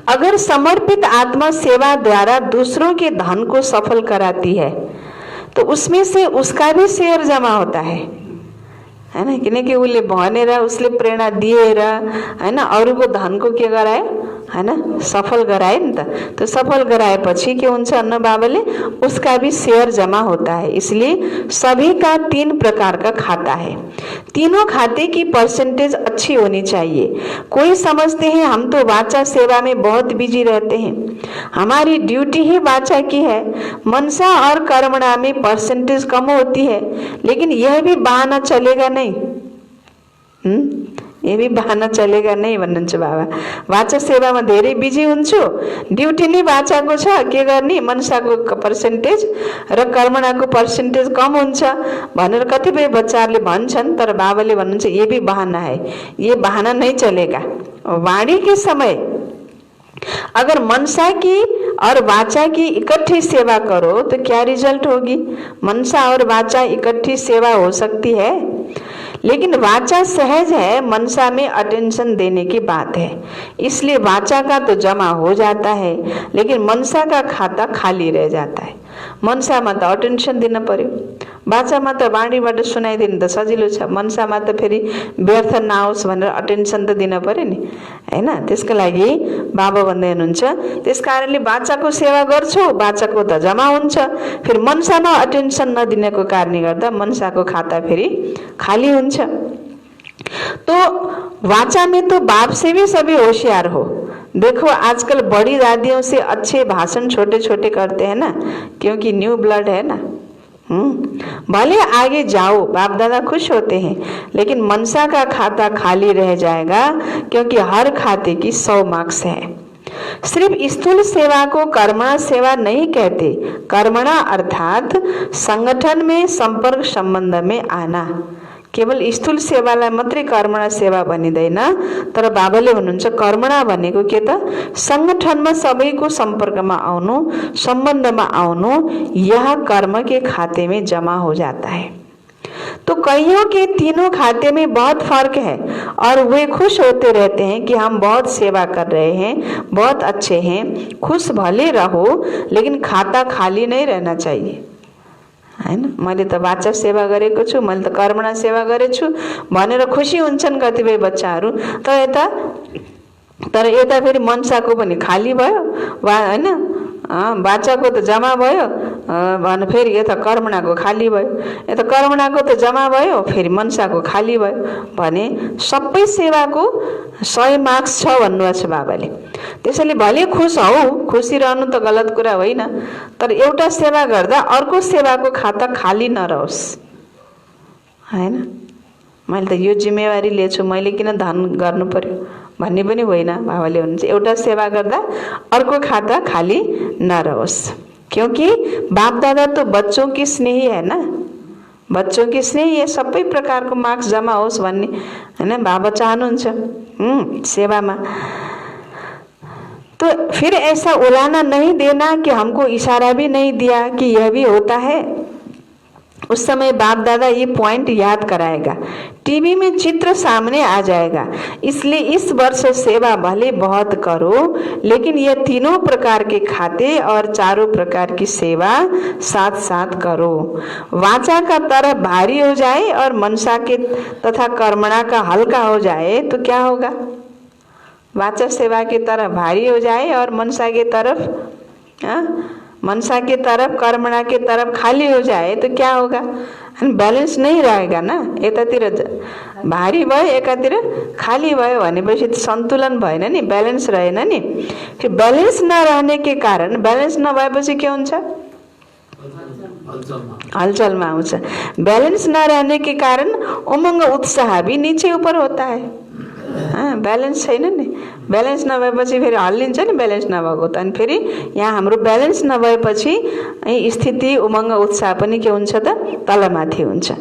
A: अगर समर्पित आत्मा सेवा द्वारा दूसरों के धन को सफल कराती है तो उसमें से उसका भी शेयर जमा होता है हैन। किनकि उसले भनेर उसले प्रेरणा दिएर हैन अरूको धनको के गरायो हैन सफल गराए नि त। तो सफल गराएपछि के हुन्छ अन्न बाबाले उसका भी शेयर जमा होता है। इसलिए सभी का 3 प्रकार का खाता है, तीनों खाते की परसेंटेज अच्छी होनी चाहिए। कोई समझते हैं हम तो वाचा सेवा में बहुत बिजी रहते हैं, हमारी ड्यूटी ही वाचा की है, मनसा और कर्मणा में परसेंटेज कम होती है, लेकिन यह भी बहाना चलेगा नहीं। ये भी बहाना चलेगा नहीं भन्नुहुन्छ बाबा। वाचा सेवामा धेरै बिजी हुन्छु, ड्युटी नै वाचाको छ, के गर्ने मनसाको पर्सेन्टेज र कर्मणाको पर्सेन्टेज कम हुन्छ भनेर कतिपय बच्चाहरूले भन्छन्। तर बाबाले भन्नुहुन्छ ये भी बहाना है, ये बहाना नहीं चलेगा। वाणी के समय अगर मनसा की और वाचा की इकट्ठी सेवा करो तो क्या रिजल्ट होगी। मनसा और वाचा इकट्ठी सेवा हो सकती है, लेकिन वाचा सहज है, मनसा में अटेंशन देने की बात है। इसलिए वाचा का तो जमा हो जाता है, लेकिन मनसा का खाता खाली रह जाता है। मनसामा त अटेन्सन दिन पर्यो, वाचामा त वाणीबाट सुनाइदिनु त सजिलो छ, मनसामा त फेरि व्यर्थ नहोस् भनेर अटेन्सन त दिन पर्यो नि हैन। त्यसको लागि बाबा भन्दै हुनुहुन्छ त्यसकारणले वाचाको सेवा गर्छौ, वाचाको त जमा हुन्छ, फेरि मनसामा अटेन्सन नदिनेको कारणले गर्दा मनसाको खाता फेरि खाली हुन्छ। तो वाचा में तो बाप से भी सभी होशियार हो। देखो आजकल बड़ी दादियों से अच्छे भाषण छोटे छोटे करते हैं ना, क्योंकि न्यू ब्लड है ना। भले आगे जाओ, बाप दादा खुश होते हैं, लेकिन मनसा का खाता खाली रह जाएगा, क्योंकि हर खाते की 100 मार्क्स है। सिर्फ स्थूल सेवा को कर्मणा सेवा नहीं कहते, कर्मणा अर्थात संगठन में संपर्क संबंध में आना। केवल स्थूल सेवालाई मात्रै कर्मणा सेवा भनिदैन, तर बाबाले भन्नुहुन्छ कर्मणा भनेको के त संगठनमा सबैको संपर्कमा आउनु, सम्बन्धमा आउनु, यह कर्म के खाते में जमा हो जाता है। तो कईयों के तीनों खाते में बहुत फर्क है और वे खुश होते रहते हैं कि हम बहुत सेवा कर रहे हैं, बहुत अच्छे हैं। खुश भले रहो, लेकिन खाता खाली नहीं रहना चाहिए हैन। मैले त वाचा सेवा गरेको छु, मैले त कर्मणा सेवा गरेछु भनेर खुसी हुन्छन् कतिपय बच्चाहरू, तर यता फेरि मनसाको पनि खाली भयो हैन, वाचाको त जमा भयो भने फेरि यता कर्मणाको खाली भयो, यता कर्मणाको त जमा भयो फेरि मनसाको खाली भयो भने सबै सेवाको 100 मार्क्स छ भन्नुभएको छ बाबाले। त्यसैले भले खुश हौ, खुसी रहनु त गलत कुरा होइन, तर एउटा सेवा गर्दा अर्को सेवाको खाता खाली नरहोस् हैन। मैले त यो जिम्मेवारी लिएछु, मैले किन धन गर्नु पर्यो भन्ने पनि होइन। बाबाले भन्नुहुन्छ एउटा सेवा गर्दा अर्को खाता खाली नरहोस्, क्योंकि बाप दादा तो बच्चों की स्नेही है ना, बच्चों की स्नेही है, सबै प्रकारको मार्क्स जमा होस् भन्ने हैन बाबा चाहनुहुन्छ सेवामा। तो फिर ऐसा उलाना नहीं देना कि हमको इशारा भी नहीं दिया कि यह भी होता है। उस समय बाप दादा ये पॉइंट याद कराएगा, टीवी में चित्र सामने आ जाएगा। इसलिए इस वर्ष सेवा भले बहुत करो, लेकिन ये तीनों प्रकार के खाते और चारों प्रकार की सेवा साथ साथ करो। वाचा का तरफ भारी हो जाए और मनसा के तथा कर्मणा का हल्का हो जाए तो क्या होगा। वाचा सेवा की तरफ भारी हो जाए और मनसा के तरफ मनसा की तरफ कर्मणा की तरफ खाली हो जाए तो क्या होगा, बैलेंस नहीं रहेगा ना। एतातिर भारी भयो एकातिर खाली भयो भनेपछि सन्तुलन भएन नि, बैलेंस रहेन नि। फिर बैलेंस नरहने के कारण, बैलेंस नभएपछि के हुन्छ हलचलमा आउँछ। बैलेंस नरहने के कारण उमंग उत्साह भी नीचे ऊपर होता है। बैलेंस छैन नि, बैलेंस नभएपछि फेरि हल्लिन्छ नि, बैलेंस नभएको त। अनि फेरि यहाँ हाम्रो बैलेंस नभएपछि स्थिति उमंग उत्साह पनि के हुन्छ त, तलमाथि हुन्छ।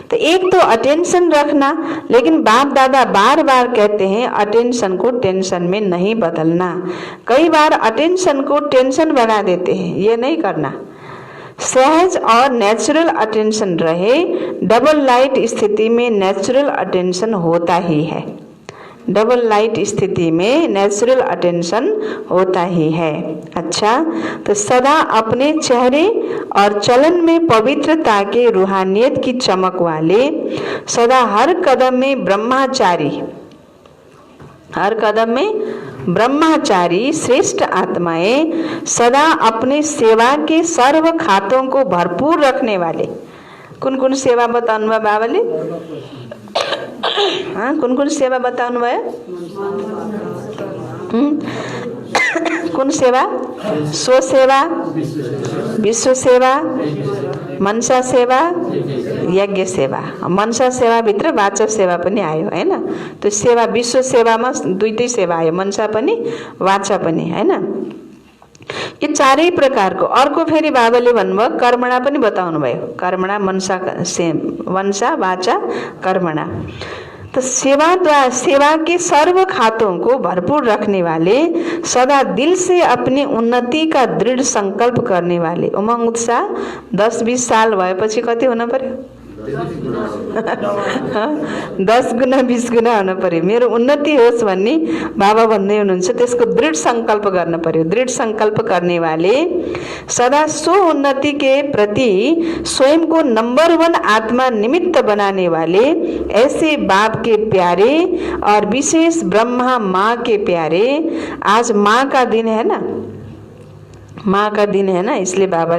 A: तो एक तो अटेंशन रखना, लेकिन बाप दादा बार बार कहते हैं अटेंशन को टेंशन में नहीं बदलना। कई बार अटेंशन को टेंशन बना देते हैं, ये नहीं करना। सहज और नेचुरल अटेंशन रहे। डबल लाइट स्थिति में नेचुरल अटेंशन होता ही है। डबल लाइट स्थिति में नेचुरल अटेंशन होता ही है। अच्छा, तो सदा अपने चेहरे और चलन में पवित्रता के रूहानियत की चमक वाले, सदा हर कदम में ब्रह्मचारी, हर कदम में ब्रह्मचारी श्रेष्ठ आत्माएं, सदा अपने सेवा के सर्व खातों को भरपूर रखने वाले। कुन कुन सेवा बताउनु भयो बाबाले? कुन कुन सेवा बताउनु भयो? कुन सेवा? स्व सेवा, विश्व सेवा, मनसा सेवा, यज्ञ सेवा। मनसा सेवा भित्र वाचा सेवा पनि आयो हैन। त्यो सेवा विश्व सेवामा दुईटै सेवा आयो, मनसा पनि वाचा पनि हैन। ये चारै प्रकारको। अर्को फेरि बाबाले भन्नुभयो कर्मणा पनि बताउनु भयो। कर्मणा मनसा मनसा वाचा कर्मणा। तो सेवा के सर्व खातों को भरपूर रखने वाले, सदा दिल से अपनी उन्नति का दृढ़ संकल्प करने वाले। उमंग उत्साह 10-20 साल भएपछि कति हुन पर्यो? 10 गुना 20 गुना हुन पर्यो। मेरो उन्नति होस् भन्ने बाबा भन्दै हुनुहुन्छ, त्यसको दृढ़ संकल्प गर्न पर्यो। दृढ़ संकल्प करने वाले, सदा सो उन्नति के प्रति स्वयं को नंबर 1 आत्मा निमित्त बनाने वाले, ऐसे बाप के प्यारे और विशेष ब्रह्मा माँ के प्यारे। आज माँ का दिन है ना, माँ का दिन है ना, इसलिए बाबा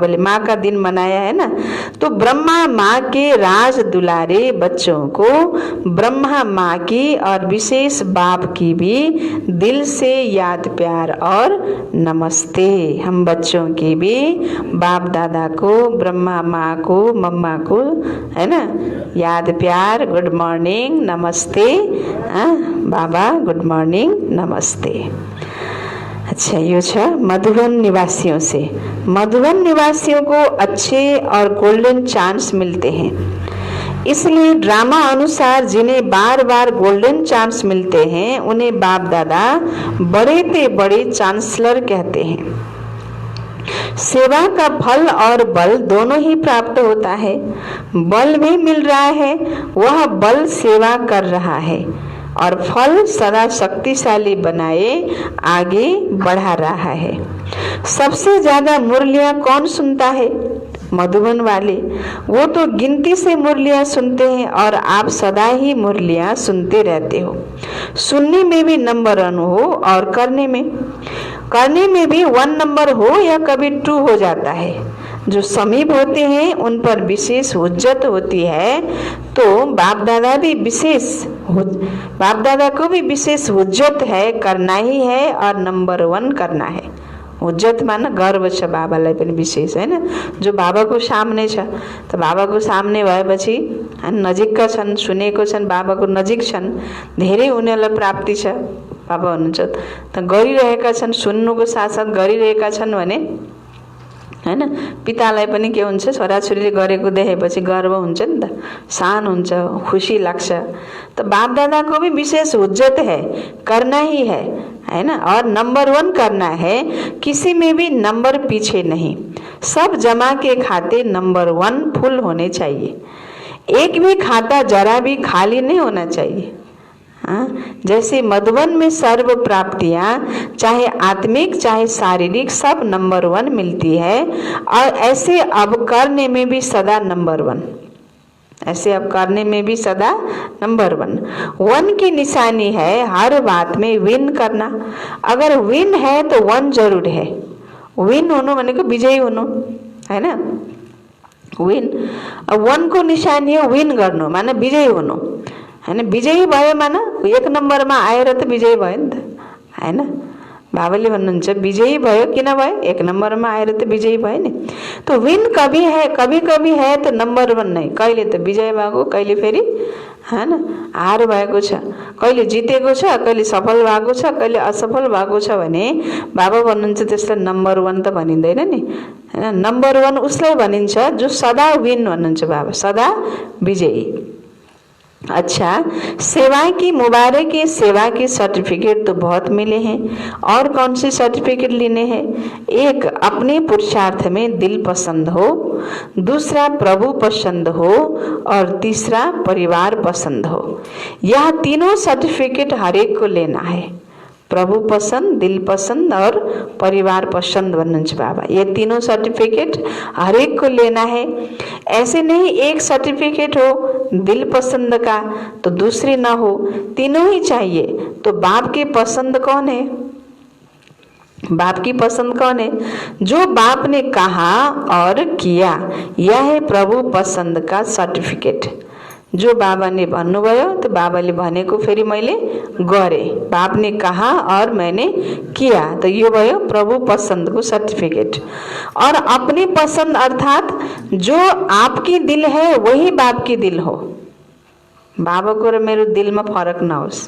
A: ने माँ का दिन मनाया है ना। तो ब्रह्मा माँ के राज दुलारे बच्चों को ब्रह्मा माँ की और विशेष बाप की भी दिल से याद प्यार और नमस्ते। हम बच्चों की भी बाप दादा को, ब्रह्मा माँ को, मम्मा को है ना याद प्यार, गुड मॉर्निंग, नमस्ते। बाबा गुड मॉर्निंग, नमस्ते। अच्छा, यो छ मधुबन निवासियों से। मधुबन निवासियों को अच्छे और गोल्डन चांस मिलते हैं, इसलिए ड्रामा अनुसार जिन्हें बार बार गोल्डन चांस मिलते हैं उन्हें बाप दादा बड़े ते बड़े चांसलर कहते हैं। सेवा का फल और बल दोनों ही प्राप्त होता है। बल भी मिल रहा है, वह बल सेवा कर रहा है, और फल सदा शक्तिशाली बनाए आगे बढ़ा रहा है। सबसे ज्यादा मुरलियां कौन सुनता है? मधुबन वाले। वो तो गिनती से मुरलियां सुनते हैं और आप सदा ही मुरलियां सुनते रहते हो। सुनने में भी नंबर 1 हो और करने में भी 1 नंबर हो या कभी 2 हो जाता है। जो समीप होते हैं उन पर विशेष हुज्जत होती है, तो बाप दादा को भी विशेष हुज्जत है, करना ही है और नंबर 1 करना है। हुज्जत माने गर्व छ बाबालाई पनि विशेष हैन। जो बाबाको सामने छ, त बाबाको सामने भएपछि नजिकका छन्, सुनेको छन्, बाबाको नजिक छन्, धेरै उनीहरूलाई प्राप्ति छ। बाबा हुनुहुन्छ त गरिरहेका छन्, सुन्नुको साथसाथ गरिरहेका छन् भने हैन, पितालाई पनि के हुन्छ, छोराछोरीले गरेको देखेपछि गर्व हुन्छ नि त, शान हुन्छ, खुसी लाग्छ। तो बाप दादा को भी विशेष हुज्जत है, करना ही है ना, और नंबर 1 करना है। किसी में भी नंबर पीछे नहीं, सब जमा के खाते नंबर 1 फुल होने चाहिए। एक भी खाता जरा भी खाली नहीं होना चाहिए। जैसे मधुबन में सर्व प्राप्तियां, चाहे आत्मिक चाहे शारीरिक, सब नंबर 1 मिलती है, और ऐसे अब करने में भी सदा नंबर 1, ऐसे अब करने में भी सदा नंबर 1 की निशानी है हर बात में विन करना। अगर विन है तो 1 जरूर है। विन हुनु भनेको विजयी हुनु हैन। विन 1 को निशानी हो विन गर्नु, माने विजयी हुनु हैन। विजयी भयो माने 1 नम्बरमा आएर त विजयी भयो नि त हैन। बाबाले भन्नुहुन्छ विजयी भयो, किन भयो? 1 नम्बरमा आएर त विजयी भयो नि। तो विन कभी है तो नंबर 1 नहीं। कहिले त विजय भएको, कहिले फेरि हैन हार भएको छ, कहिले जितेको छ, कहिले सफल भएको छ, कहिले असफल भएको छ भने बाबा भन्नुहुन्छ त्यसलाई नम्बर 1 त भनिँदैन नि हैन। नम्बर 1 उसलाई भनिन्छ जो सदा विन भन्नुहुन्छ बाबा, सदा विजयी। अच्छा, सेवा की मुबारक है, सेवा के सर्टिफिकेट तो बहुत मिले हैं। और कौन सी सर्टिफिकेट लेने हैं? एक अपने पुरुषार्थ में दिल पसंद हो, दूसरा प्रभु पसंद हो, और तीसरा परिवार पसंद हो। यह तीनों सर्टिफिकेट हर एक को लेना है। प्रभु पसंद, दिल पसंद और परिवार पसंद भन्नुहुन्छ बाबा। ये तीनों सर्टिफिकेट हर एक को लेना है। ऐसे नहीं एक सर्टिफिकेट हो दिल पसंद का तो दूसरी ना हो, तीनों ही चाहिए। तो बाप की पसंद कौन है? बाप की पसंद कौन है? जो बाप ने कहा और किया, यह है प्रभु पसंद का सर्टिफिकेट। जो बाबा ने भन्नुभयो तो बाबाले भनेको फेरि मैले गरे, बाप ने कहा और मैंने किया, तो यो भयो प्रभु पसंद को सर्टिफिकेट। और अपनी पसंद अर्थात जो आपकी दिल है वही बाप की दिल हो। बाबा को र मेरो दिलमा फरक नहोस्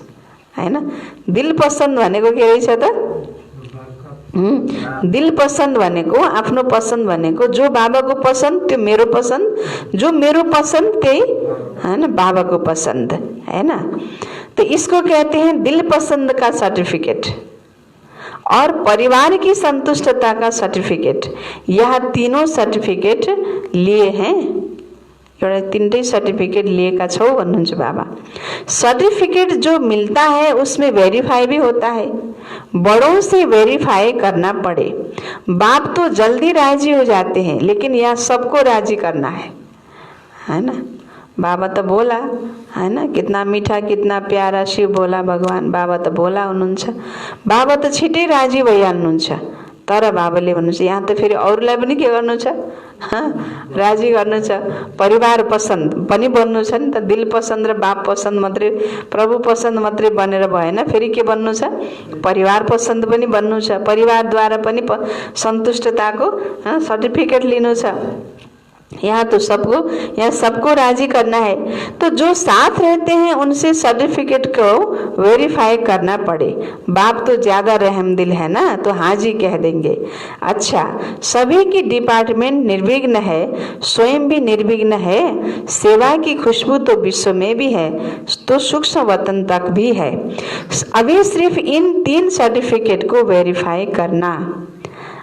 A: हैन। दिल पसंद भनेको के रहेछ त? दिल पसंद भनेको, आफ्नो पसंद भनेको जो बाबाको पसंद त्यो मेरो पसंद, जो मेरो पसंद त्यही हैन बाबाको पसंद हैन। तो इसको कहते हैं दिल पसंद का सर्टिफिकेट। और परिवार की संतुष्टता का सर्टिफिकेट, यह तीनों सर्टिफिकेट लिए हैं। एउटा 3टै सर्टिफिकेट लिएका छौ भन्नुहुन्छ बाबा। सर्टिफिकेट जो मिलता है उसमें वेरीफाई भी होता है, बड़ों से वेरीफाई करना पड़े। बाप तो जल्दी राजी हो जाते हैं, लेकिन यहाँ सबको राजी करना है ना। बाबा तो बोला है ना, कितना मीठा कितना प्यारा शिव बोला भगवान। बाबा तो बोला हुनुहुन्छ, बाबा तो छिटै राजी भइहाल्नुहुन्छ। तर बाबाले भन्नुहुन्छ यहाँ त फेरि अरूलाई पनि के गर्नु छ, राजी गर्नु छ। परिवार पसंद पनि बन्नु छ नि त। दिल पसंद र बाप पसंद मात्रै, प्रभु पसंद मात्रै बनेर भएन, फेरि के बन्नु छ? परिवार पसंद पनि बन्नु छ। परिवारद्वारा पनि सन्तुष्टताको सर्टिफिकेट लिनु छ। यहाँ सबको राजी करना है। तो जो साथ रहते हैं उनसे सर्टिफिकेट को वेरीफाई करना पड़े। बाप तो ज्यादा रहम दिल है ना, तो हाँ जी कह देंगे। अच्छा, सभी की डिपार्टमेंट निर्विघ्न है, स्वयं भी निर्विघ्न है। सेवा की खुशबू तो विश्व में भी है, तो सूक्ष्म वतन तक भी है। अभी सिर्फ इन 3 सर्टिफिकेट को वेरीफाई करना।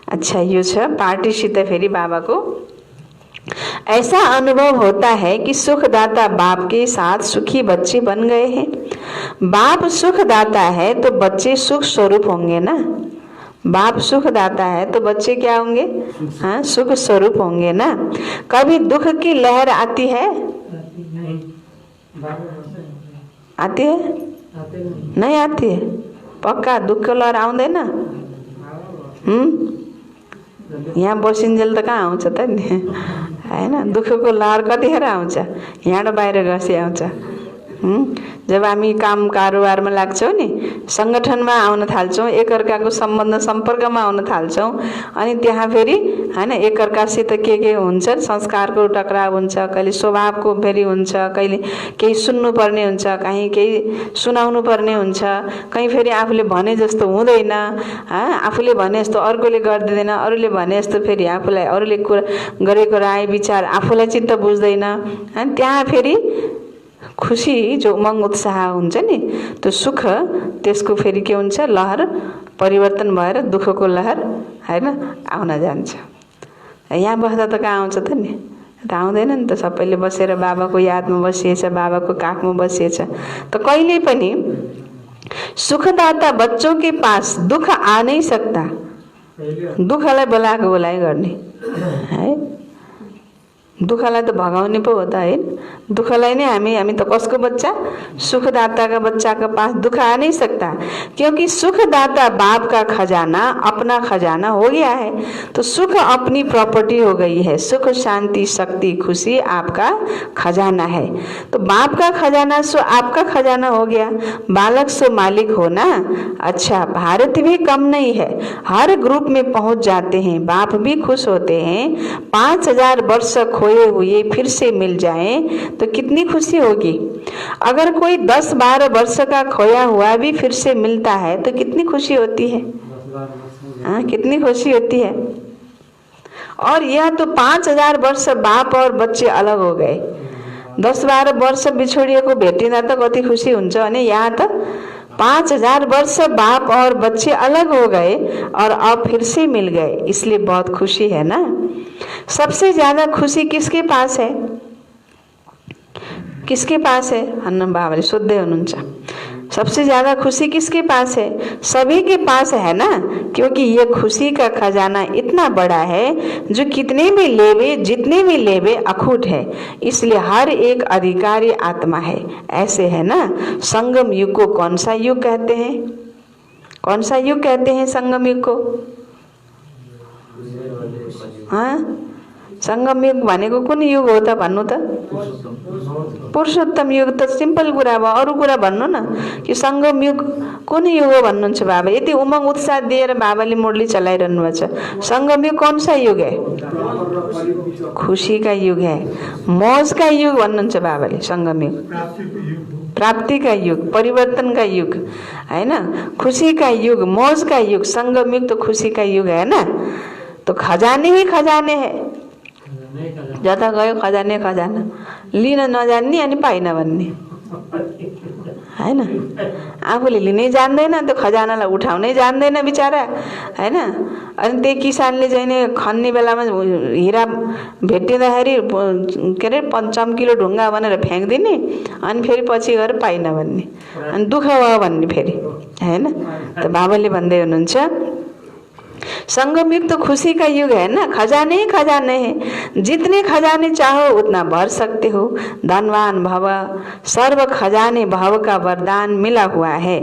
A: अच्छा, यो छ पार्टीसित फेरि बाबाको ऐसा अनुभव होता है कि सुखदाता बाप के साथ सुखी बच्चे बन गए हैं। बाप सुखदाता है तो बच्चे सुख स्वरूप होंगे ना। बाप सुखदाता है तो बच्चे क्या होंगे? हाँ, सुख स्वरूप होंगे ना। कभी दुख की लहर आती है? आती है? नहीं आती है। पक्का दुख की लहर आउँदैन? यहाँ बसिन्जेल त कहाँ आउँछ त नि हैन। दुःखको लहर कतिखेर आउँछ? यहाँबाट बाहिर गसी आउँछ। जब हामी काम कारोबारमा लाग्छौँ नि, संगठनमा आउन थाल्छौँ, एकअर्काको सम्बन्ध सम्पर्कमा आउन थाल्छौँ, अनि त्यहाँ फेरि हैन एकअर्कासित के हुन्छ, संस्कारको टकराव हुन्छ, कहिले स्वभावको फेरि हुन्छ, कहिले केही सुन्नुपर्ने हुन्छ, कहीँ केही सुनाउनु पर्ने हुन्छ, कहीँ फेरि आफूले भने जस्तो हुँदैन, आफूले भने जस्तो अर्कोले गरिदिँदैन, अरूले भने जस्तो फेरि आफूलाई अरूले गरेको राय विचार आफूलाई चित्त बुझ्दैन। अनि त्यहाँ फेरि खुशी जो उमंग उत्साह हुन्छ नि, त्यो सुख त्यसको फेरि के हुन्छ, लहर परिवर्तन भएर दुःखको लहर हैन आउन जान्छ। यहाँ बस्दा त कहाँ आउँछ त नि, आउँदैन नि त। सबैले बसेर बाबाको यादमा बसिएछ, बाबाको काखमा बसिएछ। त कहिले पनि सुखदाता बच्चों के पास दुख आ नहीं सकता। दुःखलाई बोलाएको बोलाइ गर्ने है। दुःखलाई त भगाउने पो हो त हैन। दुःखलाई नै हामी त कसको बच्चा? सुखदाता का बच्चा के पास दुख आ नहीं सकता, क्योंकि सुखदाता बाप का खजाना अपना खजाना हो गया है। तो सुख अपनी प्रॉपर्टी हो गई है। सुख, शांति, शक्ति, खुशी आपका खजाना है। तो बाप का खजाना सो आपका खजाना हो गया, बालक सो मालिक हो ना। अच्छा, भारत भी कम नहीं है, हर ग्रुप में पहुंच जाते हैं, बाप भी खुश होते हैं। 5000 वर्ष खोए हुए फिर से मिल जाएं तो कितनी खुशी होगी। अगर कोई 10-12 वर्ष का खोया हुआ भी फिर से मिलता है तो कितनी खुशी होती है। हाँ, कितनी खुशी होती है। और यह तो 5000 वर्ष बाप और बच्चे अलग हो गए। 10-12 वर्ष बिछोडिएको भेटिँदा त कति खुसी हुन्छ भने यहाँ त 5000 वर्ष बाप और बच्चे अलग हो गए और अब फिर से मिल गए, इसलिए बहुत खुशी है ना। सबसे ज्यादा खुशी किसके पास है? किसके पास है? हन्नम बाबाले सोध्दै हुनुहुन्छ। सबसे ज्यादा खुशी किसके पास है? सभी के पास है ना, क्योंकि ये खुशी का खजाना इतना बड़ा है जो कितने भी लेवे, जितने भी लेवे अखूट है। इसलिए हर एक अधिकारी आत्मा है। ऐसे है ना। संगम युग को कौन सा युग कहते हैं? कौन सा युग कहते हैं संगम युग को? हाँ, संगम युग भनेको कुन युग हो त भन्नु त? पुरुषोत्तम युग त सिम्पल कुरा भयो। अरू कुरा भन्नु न कि संगम युग कुन युग हो भन्नुहुन्छ बाबा। यति उमंग उत्साह दिएर बाबाले मुरली चलाइरहनु भएको छ। संगम युग कौन सा युग है? खुशी का युग है, मौज का युग भन्नुहुन्छ बाबाले। संगम युग प्राप्ति का युग, परिवर्तन का युग है ना, खुशी का युग, मौज का युग। संगम युग तो खुशी का युग है ना। तो खजाने ही खजाने है। जता गयो खजाने खजाना, लिन नजान्ने अनि पाइन भन्ने हैन। आफूले लिनै जान्दैन, त्यो खजानालाई उठाउनै जान्दैन बिचारा हैन। अनि त्यही किसानले चाहिँ नि खन्ने बेलामा हिरा भेटिँदाखेरि के अरे 5 किलो ढुङ्गा भनेर फ्याँक्दिने, अनि फेरि पछि गएर पाइन भन्ने, अनि दुःख भयो भन्ने फेरि हैन। त बाबाले भन्दै हुनुहुन्छ संगम युग तो खुशी का युग है ना। खजाने ही खजाने हैं, जितने खजाने चाहो उतना भर सकते हो। धनवान भव, सर्व खजाने भव का वरदान मिला हुआ है।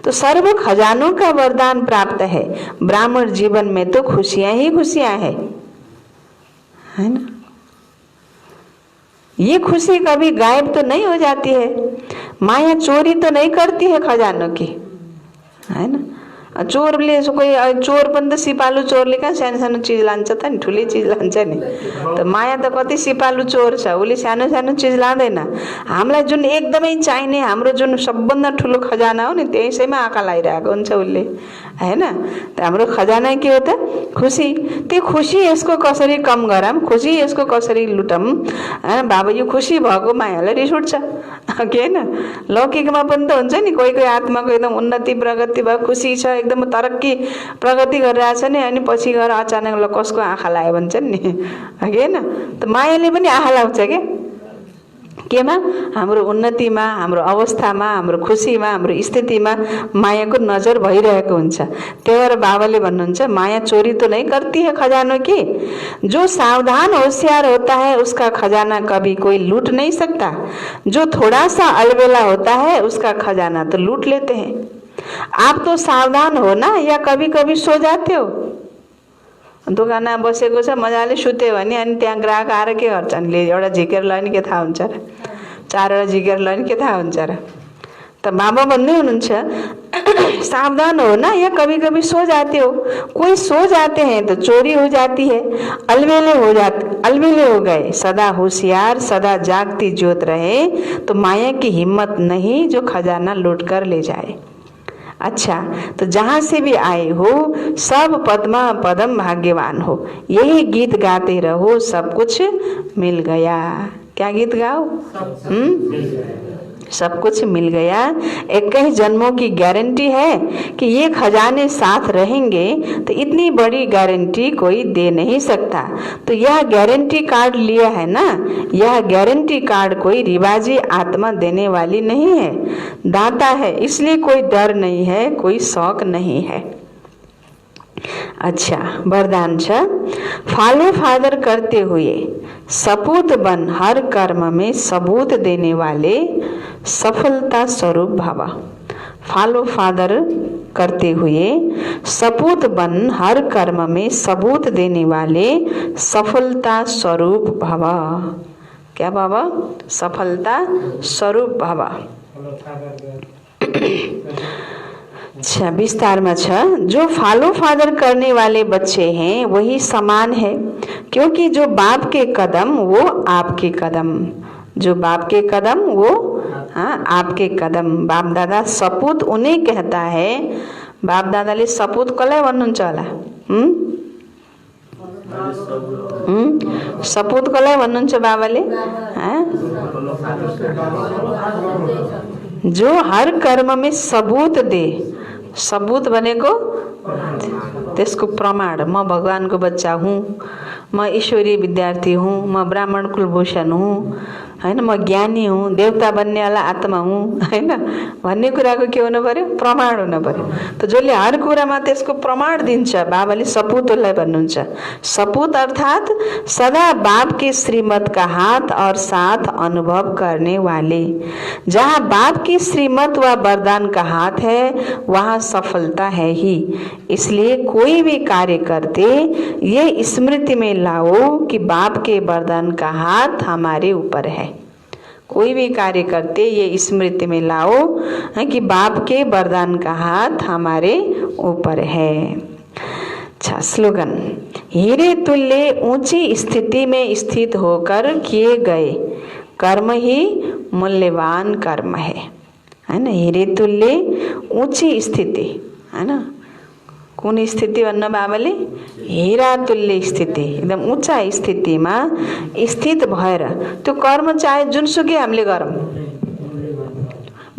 A: तो सर्व खजानों का वरदान प्राप्त है। ब्राह्मण जीवन में तो खुशियां ही खुशियां है ना। ये खुशी कभी गायब तो नहीं हो जाती है। माया चोरी तो नहीं करती है खजानों की, है ना। चोरले कोही चोर पनि त सिपालु चोरले कहाँ सानो सानो चिज लान्छ त नि, ठुलै चिज लान्छ नि। त माया त कति सिपालु चोर छ, उसले सानो सानो चिज लाँदैन। हामीलाई जुन एकदमै चाहिने, हाम्रो जुन सबभन्दा ठुलो खजाना हो नि, त्यसैमा आँखा लागिरहेको हुन्छ उसले हैन। त हाम्रो खजाना के हो त? खुसी। त्यो खुसी यसको कसरी कम गरौँ, खुसी यसको कसरी लुटौँ हैन। बाबा यो खुसी भएको मायालाई रिस उठ्छ के हैन। लौकिकमा पनि त हुन्छ नि, कोही कोही आत्माको एकदम उन्नति प्रगति भयो, खुसी छ, एकदम तरक्की प्रगति गरिरहेछ नि, अनि पछि गएर अचानक ल कसको आँखा लाग्यो भन्छन् नि हैन। त मायाले पनि आँखा लाग्छ के केमा? हाम्रो उन्नतिमा, हाम्रो अवस्थामा, हाम्रो खुसीमा, हाम्रो स्थितिमा मायाको नजर भइरहेको हुन्छ। त्यही भएर बाबाले भन्नुहुन्छ माया चोरी तो नहीं करती है खजानों की, जो सावधान होशियार होता है उसका खजाना कभी कोई लूट नहीं सकता। जो थोड़ा सा अलबेला होता है उसका खजाना तो लूट लेते हैं। आप तो सावधान हो ना, या कभी कभी सो जाते हो? दोकानमा बसेको छ, मजाले सुत्यो भने अनि त्यहाँ ग्राहक आएर के गर्छन्, ले एउटा झिकेर लैन के थाहा हुन्छ र, 4वटा झिकेर लैन के थाहा हुन्छ र। त बाबा भन्दै हुनुहुन्छ सावधान हो ना, या कभी कभी सो जाते हो। कोई सो जाते हैं तो चोरी हो जाती है। अलबेले हो गए, सदा होशियार, सदा जागती ज्योत रहे तो माया की हिम्मत नहीं जो खजाना लूट कर ले जाए। अच्छा, तो जहाँ से भी आए हो सब पद्मा पदम भाग्यवान हो। यही गीत गाते रहो, सब कुछ मिल गया। क्या गीत गाओ? सब कुछ मिल गया। 21 जन्मों की गारंटी है कि ये खजाने साथ रहेंगे, तो इतनी बड़ी गारंटी कोई दे नहीं सकता। तो यह गारंटी कार्ड लिया है ना, यह गारंटी कार्ड कोई रिवाजी आत्मा देने वाली नहीं है, दाता है। इसलिए कोई डर नहीं है, कोई शौक नहीं है। अच्छा, वरदान छ, फॉलो फादर करते हुए सपूत बन हर कर्म में सबूत देने वाले सफलता स्वरूप भव। फॉलो फादर करते हुए सपूत बन हर कर्म में सबूत देने वाले सफलता स्वरूप भव। क्या भव? सफलता स्वरूप भव। अच्छा, विस्तार में छ, जो फॉलो फादर करने वाले बच्चे हैं वही समान है, क्योंकि जो बाप के कदम वो आपके कदम, जो बाप के कदम वो आपके कदम। बाप दादा सपूत उन्हें कहता है। बाप दादाले सपूत कसलाई भन्नुहुन्छ होला? सपूत कसलाई भन्नुहुन्छ बाबाले? जो हर कर्म में सबूत दे। सबूत भनेको त्यसको प्रमाण, म भगवानको बच्चा हुँ, म ईश्वरीय विद्यार्थी हुँ, म ब्राह्मण कुलभूषण हुँ, हैन, म ज्ञानी हुँ, देवता बन्नेवाला आत्मा हुँ, हैन भन्ने कुराको के हुनु पर्यो? प्रमाण हुनु पर्यो। त जसले हर कुरामा त्यसको प्रमाण दिन्छ बाबाले सपूतलाई भन्नुहुन्छ। सपूत अर्थात सदा बाप के श्रीमत का हाथ और साथ अनुभव करने वाले। जहाँ बाप की श्रीमत व वरदान का हाथ है वहाँ सफलता है ही। इसलिए कोई भी कार्य करते ये स्मृति में लाओ कि बाप के वरदान का हाथ हमारे ऊपर है। कोई भी कार्य करते ये स्मृति में लाओ कि बाप के वरदान का हाथ हमारे ऊपर है। अच्छा, स्लोगन, हीरे तुल्य ऊंची स्थिति में स्थित होकर किए गए कर्म ही मूल्यवान कर्म है ना? हीरे तुल्य ऊंची स्थिति, है ना? कुन स्थिति भन्न बाबाले? हीरा तुल्य स्थिति, एकदम ऊंचा स्थितिमा स्थित भएर त्यो कर्म चाहे जुनसुकै हामीले गरौँ।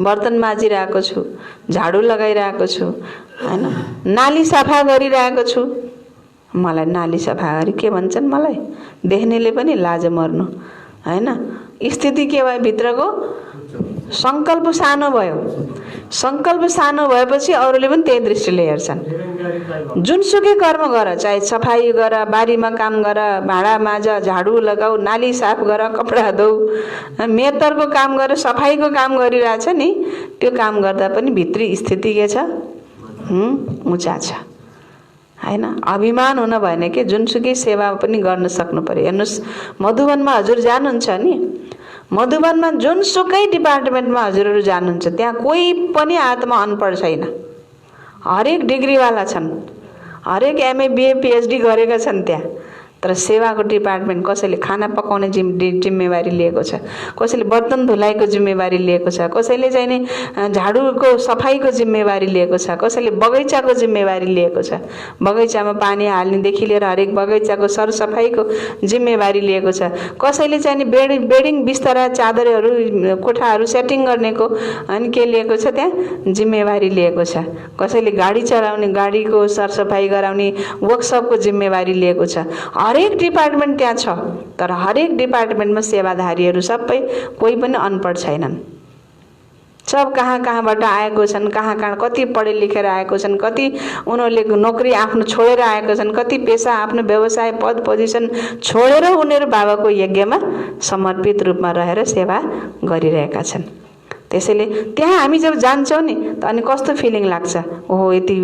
A: बर्तन माझिरहेको छु, झाडु लगाइरहेको छु, हैन, नाली सफा गरिरहेको छु। मलाई नाली सफा गरी के भन्छन्? मलाई देख्नेले पनि लाज मर्नु, हैन। स्थिति के भयो? भित्रको संकल्प सानो भयो। संकल्प सानो भएपछि अरूले पनि त्यही दृष्टिले हेर्छन्। जुनसुकै कर्म गर, चाहे सफाई गर, बारीमा काम गर, भाँडा माझ, झाडु लगाऊ, नाली साफ गर, कपडा धोऊ, मेहतरको काम गर, सफाईको काम गरिरहेछ नि, त्यो काम गर्दा पनि भित्री स्थिति के छ? ऊँचा छ, हैन। अभिमान हुन भएन कि जुनसुकै सेवा पनि गर्न सक्नु पर्यो। हेर्नुहोस्, मधुवनमा हजुर जानुहुन्छ नि, मधुवनमा जुनसुकै डिपार्टमेन्टमा हजुरहरू जानुहुन्छ, त्यहाँ कोही पनि हातमा अनपढ छैन। हरेक डिग्रीवाला छन्, हरेक एमए बिए पिएचडी गरेका छन् त्यहाँ। तर सेवाको डिपार्टमेन्ट कसैले खाना पकाउने जिम्मेवारी लिएको छ, कसैले बर्तन धुलाइको जिम्मेवारी लिएको छ, कसैले चाहिँ नि झाडुको सफाईको जिम्मेवारी लिएको छ, कसैले बगैँचाको जिम्मेवारी लिएको छ, बगैँचामा पानी हाल्नेदेखि लिएर हरेक बगैँचाको सरसफाईको जिम्मेवारी लिएको छ, कसैले चाहिँ नि बेडिङ बिस्तारा चादरहरू कोठाहरू सेटिङ गर्नेको अनि के लिएको छ? त्यहाँ जिम्मेवारी लिएको छ। कसैले गाडी चलाउने, गाडीको सरसफाई गराउने वर्कसपको जिम्मेवारी लिएको छ। हरेक डिपार्टमेन्ट त्यहाँ छ, तर हरेक डिपार्टमेन्टमा सेवाधारीहरू सबै कोही पनि अनपढ छैनन्। सब कहाँबाट आएको छन्, कहाँ कति पढे लेखेर आएको छन्, कति उनीहरूले नोकरी आफ्नो छोडेर आएको छन्, कति पेसा आफ्नो व्यवसाय पद पोजिसन छोडेर उनीहरू बाबाको यज्ञमा समर्पित रूपमा रहेर सेवा गरिरहेका छन्। त्यसैले त्यहाँ हामी जब जान्छौँ नि त अनि कस्तो फिलिङ लाग्छ? ओहो, यति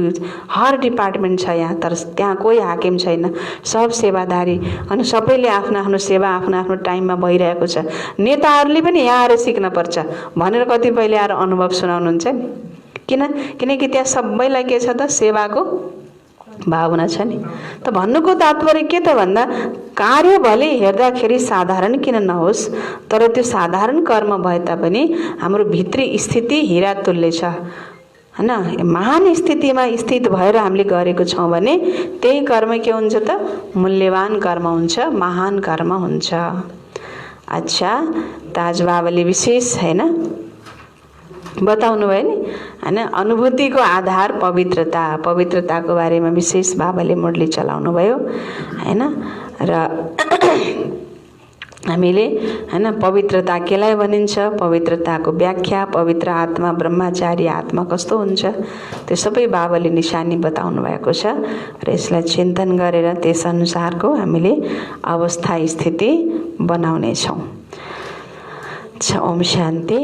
A: हर डिपार्टमेन्ट छ यहाँ, तर त्यहाँ कोही हाकिम छैन, सब सेवादारी, अनि सबैले आफ्नो आफ्नो सेवा आफ्नो आफ्नो टाइममा भइरहेको छ। नेताहरूले पनि यहाँ आएर सिक्नुपर्छ भनेर कतिपयले आएर अनुभव सुनाउनुहुन्छ नि। किनकि त्यहाँ सबैलाई के छ त? सेवाको भावना छ नि। त भन्नुको तात्पर्य के त भन्दा, कार्य भले हेर्दाखेरि साधारण किन नहोस्, तर त्यो साधारण कर्म भए तापनि हाम्रो भित्री स्थिति हीरा तुल्य छ, हैन। महान स्थितिमा स्थित भएर हामीले गरेको छौँ भने त्यही कर्म के हुन्छ त? मूल्यवान कर्म हुन्छ, महान कर्म हुन्छ। अच्छा, ताज बाबाले विशेष हैन बताउनु भयो नि, हैन। अनुभूतिको आधार पवित्रता, पवित्रताको बारेमा विशेष बाबाले मुरली चलाउनु भयो, हैन। र हामीले हैन पवित्रता केलाई भनिन्छ, पवित्रताको व्याख्या, पवित्र आत्मा, ब्रह्मचारी आत्मा कस्तो हुन्छ, त्यो सबै बाबाले निशानी बताउनु भएको छ र यसलाई चिन्तन गरेर त्यसअनुसारको हामीले अवस्था स्थिति बनाउने छौँ। ओम शान्ति।